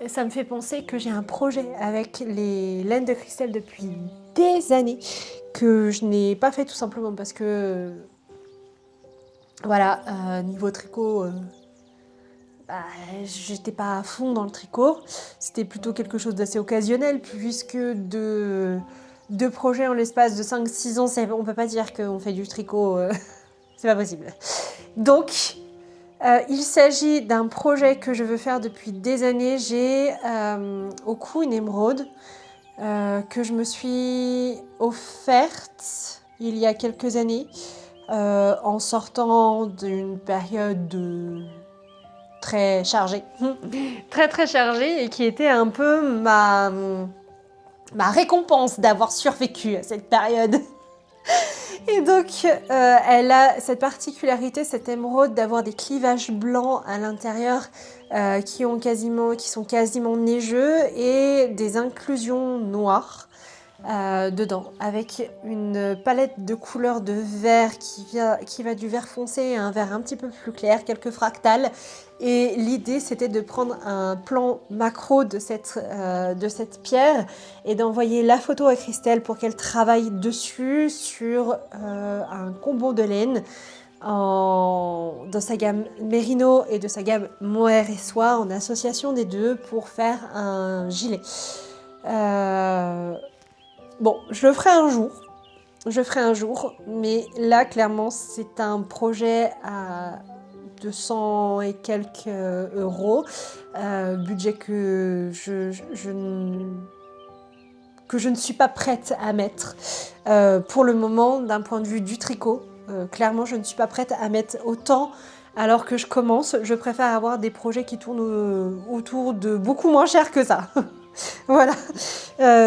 ça me fait penser que j'ai un projet avec les laines de Christelle depuis des années que je n'ai pas fait tout simplement parce que voilà, niveau tricot, j'étais pas à fond dans le tricot. C'était plutôt quelque chose d'assez occasionnel puisque deux projets en l'espace de 5-6 ans, on peut pas dire qu'on fait du tricot, c'est pas possible. Donc, il s'agit d'un projet que je veux faire depuis des années. J'ai au cou une émeraude que je me suis offerte il y a quelques années en sortant d'une période très chargée, très très chargée et qui était un peu ma récompense d'avoir survécu à cette période. Et donc, elle a cette particularité, cette émeraude, d'avoir des clivages blancs à l'intérieur qui sont quasiment neigeux et des inclusions noires dedans, avec une palette de couleurs de vert qui va du vert foncé à un vert un petit peu plus clair, quelques fractales. Et l'idée, c'était de prendre un plan macro de cette pierre et d'envoyer la photo à Christelle pour qu'elle travaille dessus sur un combo de laine dans sa gamme Merino et de sa gamme Mohair et Soie, en association des deux pour faire un gilet. Bon, je le ferai un jour, mais là, clairement, c'est un projet à 200 et quelques euros, budget que je ne suis pas prête à mettre pour le moment d'un point de vue du tricot. Clairement, je ne suis pas prête à mettre autant alors que je commence. Je préfère avoir des projets qui tournent autour de beaucoup moins cher que ça. Voilà,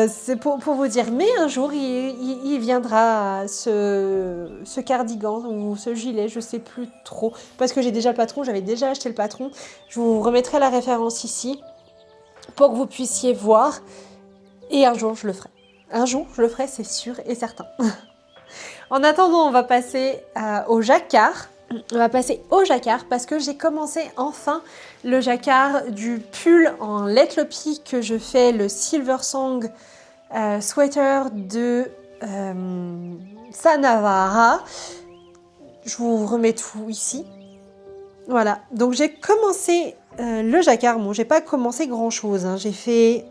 c'est pour vous dire. Mais un jour, il viendra ce cardigan ou ce gilet, je sais plus trop. Parce que j'ai déjà le patron, j'avais déjà acheté le patron. Je vous remettrai la référence ici pour que vous puissiez voir. Et un jour, je le ferai. Un jour, je le ferai, c'est sûr et certain. En attendant, on va passer au jacquard. On va passer au jacquard parce que j'ai commencé enfin le jacquard du pull en Let Loppy que je fais, le Silver Song sweater de Sanavara. Je vous remets tout ici. Voilà, donc j'ai commencé le jacquard. Bon, j'ai pas commencé grand chose, hein. J'ai fait...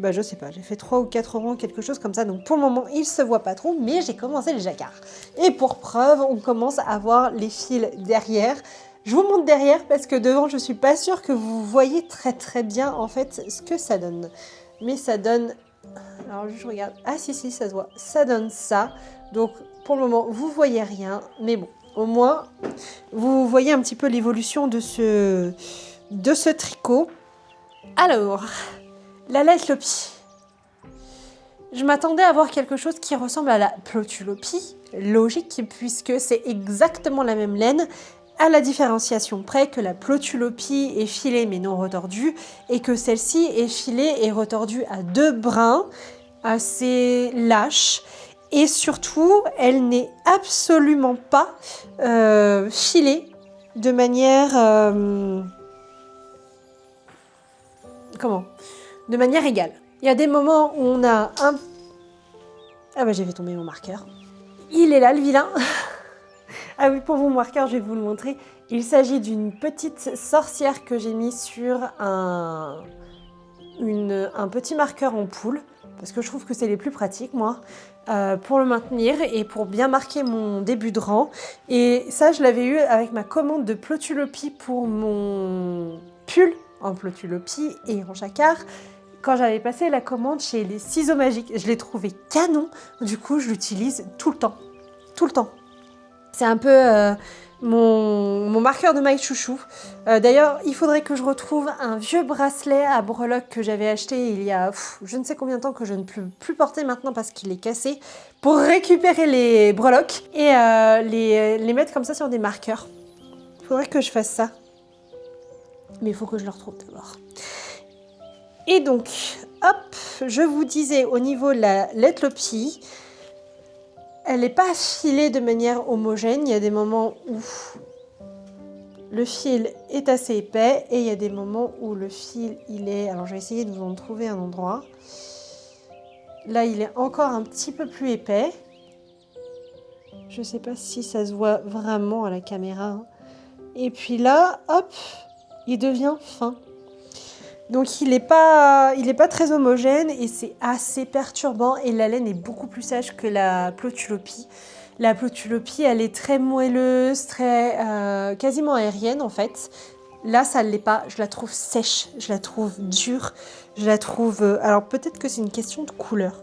je sais pas, j'ai fait 3 ou 4 rangs, quelque chose comme ça. Donc pour le moment, il se voit pas trop, mais j'ai commencé les jacquards. Et pour preuve, on commence à voir les fils derrière. Je vous montre derrière parce que devant, je suis pas sûre que vous voyez très très bien en fait ce que ça donne. Mais ça donne... Alors je regarde... Ah si, ça se voit. Ça donne ça. Donc pour le moment, vous voyez rien. Mais bon, au moins, vous voyez un petit peu l'évolution de ce tricot. Alors, la Lethlopie. Je m'attendais à voir quelque chose qui ressemble à la Plotulopie, logique puisque c'est exactement la même laine, à la différenciation près que la Plotulopie est filée mais non retordue et que celle-ci est filée et retordue à 2 brins assez lâches et surtout elle n'est absolument pas filée de manière de manière égale. Il y a des moments où on a un... Ah bah j'ai fait tomber mon marqueur. Il est là le vilain. Ah oui, pour mon marqueur, je vais vous le montrer. Il s'agit d'une petite sorcière que j'ai mis sur un petit marqueur en poule, parce que je trouve que c'est les plus pratiques, moi, pour le maintenir et pour bien marquer mon début de rang. Et ça, je l'avais eu avec ma commande de Plotulopie pour mon pull en Plotulopie et en jacquard. Quand j'avais passé la commande chez les ciseaux magiques, je l'ai trouvé canon. Du coup, je l'utilise tout le temps. Tout le temps. C'est un peu mon marqueur de maille chouchou. D'ailleurs, il faudrait que je retrouve un vieux bracelet à breloques que j'avais acheté il y a je ne sais combien de temps que je ne peux plus porter maintenant parce qu'il est cassé, pour récupérer les breloques et les mettre comme ça sur des marqueurs. Il faudrait que je fasse ça. Mais il faut que je le retrouve d'abord. Et donc, hop, je vous disais au niveau de la Lethlopie, elle n'est pas filée de manière homogène. Il y a des moments où le fil est assez épais et il y a des moments où le fil, il est... Alors, je vais essayer de vous en trouver un endroit. Là, il est encore un petit peu plus épais. Je ne sais pas si ça se voit vraiment à la caméra. Et puis là, hop, il devient fin. Donc il n'est pas très homogène et c'est assez perturbant et la laine est beaucoup plus sèche que la Plotulopie. La Plotulopie, elle est très moelleuse, très quasiment aérienne en fait. Là, ça ne l'est pas. Je la trouve sèche, je la trouve dure, je la trouve... Alors peut-être que c'est une question de couleur.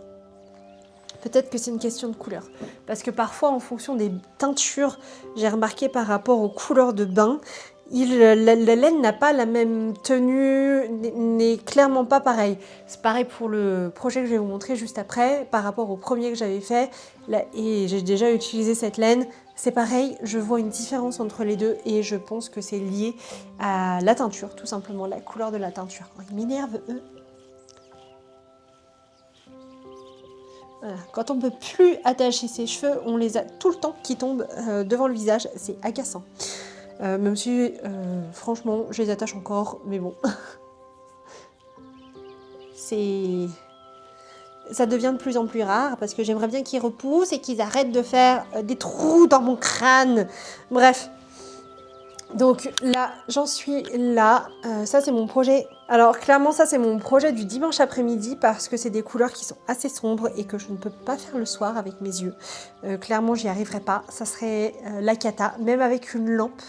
Peut-être que c'est une question de couleur. Parce que parfois, en fonction des teintures, j'ai remarqué par rapport aux couleurs de bain, la laine n'a pas la même tenue, n'est clairement pas pareil. C'est pareil pour le projet que je vais vous montrer juste après, par rapport au premier que j'avais fait, et j'ai déjà utilisé cette laine. C'est pareil, je vois une différence entre les deux et je pense que c'est lié à la teinture, tout simplement, la couleur de la teinture. Ils m'énervent, eux. Voilà. Quand on ne peut plus attacher ses cheveux, on les a tout le temps qui tombent devant le visage, c'est agaçant. Même si, franchement, je les attache encore, mais bon. Ça devient de plus en plus rare, parce que j'aimerais bien qu'ils repoussent et qu'ils arrêtent de faire des trous dans mon crâne. Bref. Donc là, j'en suis là. Ça, c'est mon projet. Alors, clairement, ça, c'est mon projet du dimanche après-midi, parce que c'est des couleurs qui sont assez sombres et que je ne peux pas faire le soir avec mes yeux. Clairement, j'y arriverai pas. Ça serait la cata, même avec une lampe.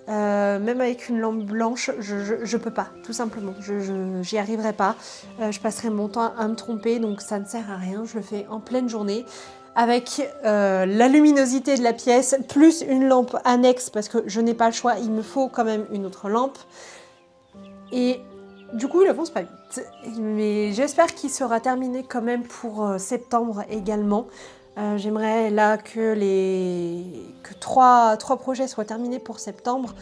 Même avec une lampe blanche, je peux pas, tout simplement. J'y arriverai pas. Je passerai mon temps à me tromper, donc ça ne sert à rien. Je le fais en pleine journée. Avec la luminosité de la pièce, plus une lampe annexe, parce que je n'ai pas le choix, il me faut quand même une autre lampe. Et du coup, il avance pas vite. Mais j'espère qu'il sera terminé quand même pour septembre également. J'aimerais là que trois projets soient terminés pour septembre,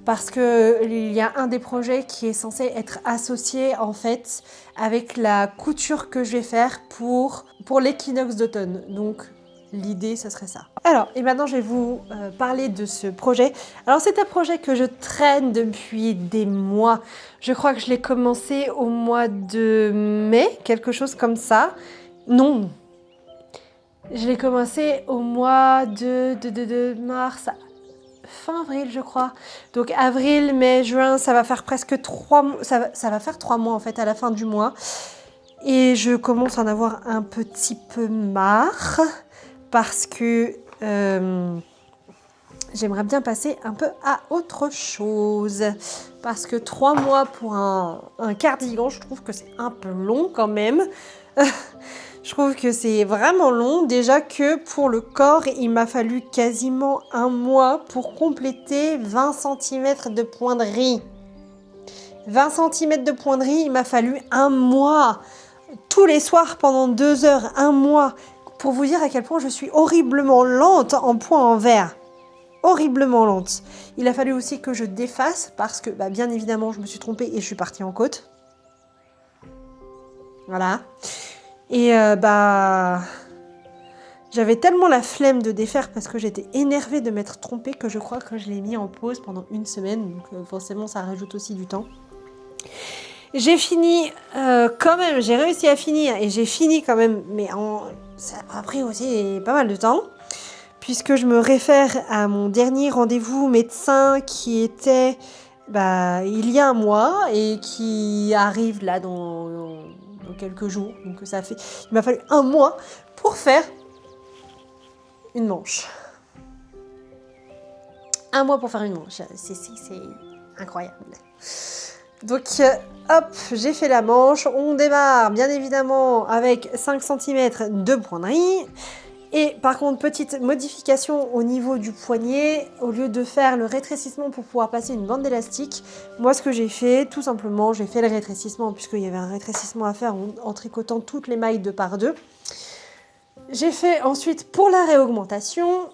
parce qu'il y a un des projets qui est censé être associé en fait avec la couture que je vais faire pour l'équinoxe d'automne. Donc l'idée, ce serait ça. Alors, et maintenant je vais vous parler de ce projet. Alors c'est un projet que je traîne depuis des mois. Je crois que je l'ai commencé au mois de mai, quelque chose comme ça. Non, je l'ai commencé au mois de mars, fin avril, je crois. Donc avril, mai, juin, ça va faire presque 3 mois. Ça va faire 3 mois en fait à la fin du mois. Et je commence à en avoir un petit peu marre parce que j'aimerais bien passer un peu à autre chose. Parce que 3 mois pour un cardigan, je trouve que c'est un peu long quand même. Je trouve que c'est vraiment long. Déjà que pour le corps, il m'a fallu quasiment 1 mois pour compléter 20 cm de pointerie. 20 cm de poinderie, il m'a fallu un mois. Tous les soirs pendant 2 heures, un mois. Pour vous dire à quel point je suis horriblement lente en point en verre. Horriblement lente. Il a fallu aussi que je défasse parce que, bien évidemment, je me suis trompée et je suis partie en côte. Voilà. Et j'avais tellement la flemme de défaire parce que j'étais énervée de m'être trompée que je crois que je l'ai mis en pause pendant 1 semaine. Donc forcément, ça rajoute aussi du temps. J'ai fini quand même, j'ai réussi à finir et j'ai fini quand même, mais ça a pris aussi pas mal de temps. Puisque je me réfère à mon dernier rendez-vous médecin qui était il y a un mois et qui arrive là dans quelques jours. Donc il m'a fallu un mois pour faire une manche. Un mois pour faire une manche, c'est incroyable. Donc hop, j'ai fait la manche. On démarre bien évidemment avec 5 cm de poinderie. Et par contre, petite modification au niveau du poignet, au lieu de faire le rétrécissement pour pouvoir passer une bande d'élastique, moi ce que j'ai fait, tout simplement, j'ai fait le rétrécissement puisqu'il y avait un rétrécissement à faire en tricotant toutes les mailles 2 par 2. J'ai fait ensuite pour la réaugmentation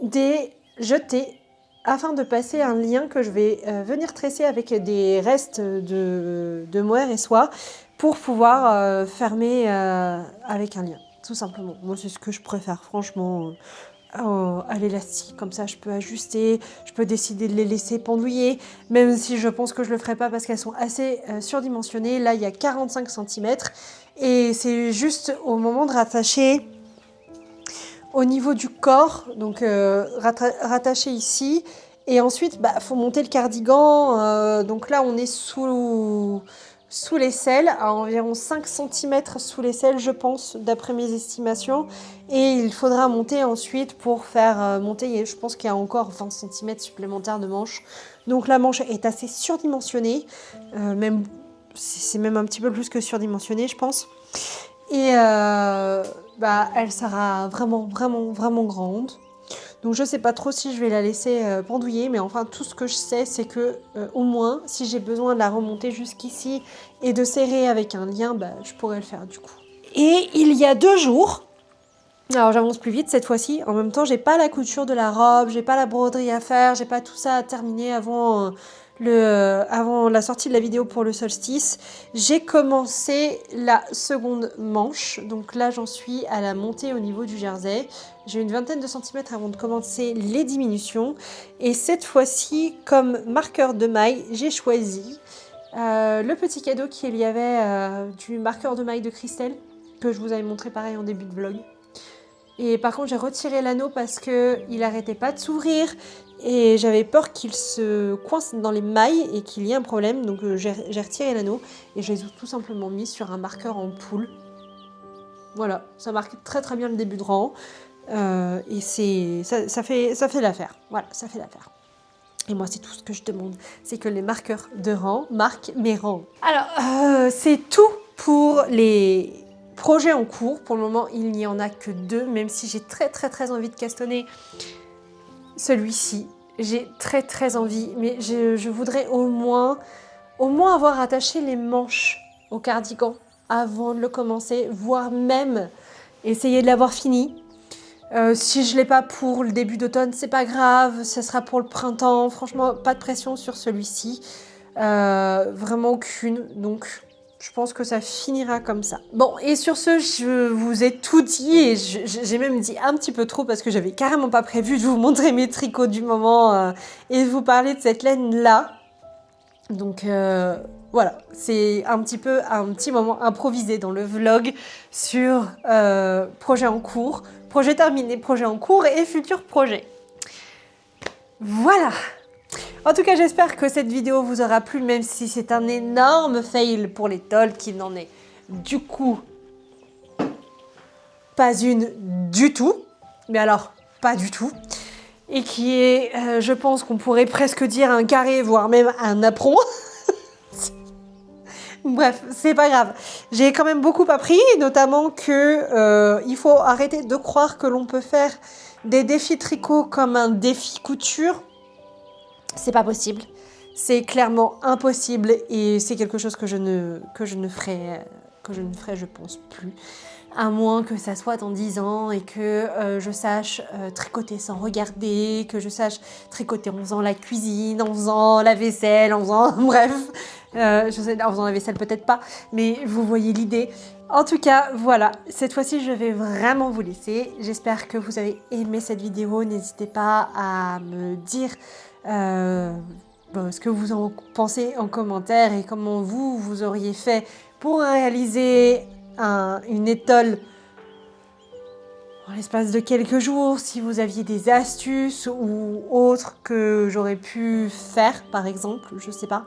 des jetés afin de passer un lien que je vais venir tresser avec des restes de mohair et soie pour pouvoir fermer avec un lien. Tout simplement. Moi, c'est ce que je préfère, franchement, à l'élastique. Comme ça, je peux ajuster, je peux décider de les laisser pendouiller, même si je pense que je le ferai pas parce qu'elles sont assez surdimensionnées. Là, il y a 45 cm et c'est juste au moment de rattacher au niveau du corps, donc rattacher ici. Et ensuite, faut monter le cardigan. Donc là, on est sous l'aisselle, à environ 5 cm sous l'aisselle, je pense, d'après mes estimations. Et il faudra monter ensuite pour faire monter, je pense qu'il y a encore 20 cm supplémentaires de manche. Donc la manche est assez surdimensionnée, c'est même un petit peu plus que surdimensionnée, je pense. Et elle sera vraiment, vraiment, vraiment grande. Donc je sais pas trop si je vais la laisser pendouiller, mais enfin tout ce que je sais c'est que au moins si j'ai besoin de la remonter jusqu'ici et de serrer avec un lien, je pourrais le faire du coup. Et il y a 2 jours, alors j'avance plus vite cette fois-ci, en même temps j'ai pas la couture de la robe, j'ai pas la broderie à faire, j'ai pas tout ça à terminer avant la sortie de la vidéo pour le solstice. J'ai commencé la seconde manche, donc là j'en suis à la montée au niveau du jersey. J'ai une vingtaine de centimètres avant de commencer les diminutions. Et cette fois-ci, comme marqueur de maille, j'ai choisi le petit cadeau qu'il y avait du marqueur de maille de Christelle, que je vous avais montré pareil en début de vlog. Et par contre, j'ai retiré l'anneau parce qu'il n'arrêtait pas de s'ouvrir et j'avais peur qu'il se coince dans les mailles et qu'il y ait un problème. Donc j'ai retiré l'anneau et je l'ai tout simplement mis sur un marqueur en poule. Voilà, ça marque très très bien le début de rang. Et ça fait l'affaire. Voilà, ça fait l'affaire. Et moi, c'est tout ce que je demande, c'est que les marqueurs de rang marquent mes rangs. Alors, c'est tout pour les projets en cours. Pour le moment, il n'y en a que 2, même si j'ai très très très envie de castonner celui-ci. J'ai très très envie, mais je voudrais au moins avoir attaché les manches au cardigan avant de le commencer, voire même essayer de l'avoir fini. Si je ne l'ai pas pour le début d'automne, c'est pas grave, ce sera pour le printemps. Franchement, pas de pression sur celui-ci. Vraiment aucune, donc je pense que ça finira comme ça. Bon, et sur ce, je vous ai tout dit, et j'ai même dit un petit peu trop parce que j'avais carrément pas prévu de vous montrer mes tricots du moment et de vous parler de cette laine-là. Donc voilà, c'est un petit moment improvisé dans le vlog sur projet en cours, projet terminé, projet en cours et futurs projets. Voilà. En tout cas, j'espère que cette vidéo vous aura plu, même si c'est un énorme fail pour les tolls qui n'en est du coup pas une du tout. Mais alors, pas du tout. Et qui est, je pense qu'on pourrait presque dire un carré, voire même un apron. Bref, c'est pas grave. J'ai quand même beaucoup appris, notamment que il faut arrêter de croire que l'on peut faire des défis tricot comme un défi couture. C'est pas possible. c'est clairement impossible et c'est quelque chose que je ne ferai, je pense, plus. À moins que ça soit dans 10 ans et que je sache tricoter sans regarder, que je sache tricoter en faisant la cuisine, en faisant la vaisselle, en faisant... Bref, en faisant la vaisselle peut-être pas, mais vous voyez l'idée. En tout cas, voilà, cette fois-ci je vais vraiment vous laisser. J'espère que vous avez aimé cette vidéo. N'hésitez pas à me dire ce que vous en pensez en commentaire et comment vous auriez fait pour réaliser une étole en l'espace de quelques jours, si vous aviez des astuces ou autres que j'aurais pu faire, par exemple, je sais pas.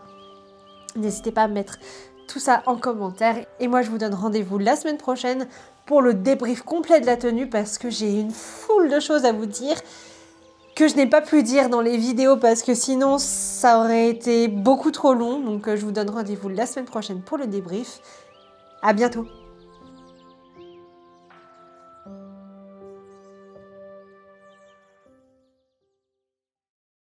N'hésitez pas à mettre tout ça en commentaire. Et moi, je vous donne rendez-vous la semaine prochaine pour le débrief complet de la tenue parce que j'ai une foule de choses à vous dire que je n'ai pas pu dire dans les vidéos parce que sinon, ça aurait été beaucoup trop long. Donc, je vous donne rendez-vous la semaine prochaine pour le débrief. À bientôt!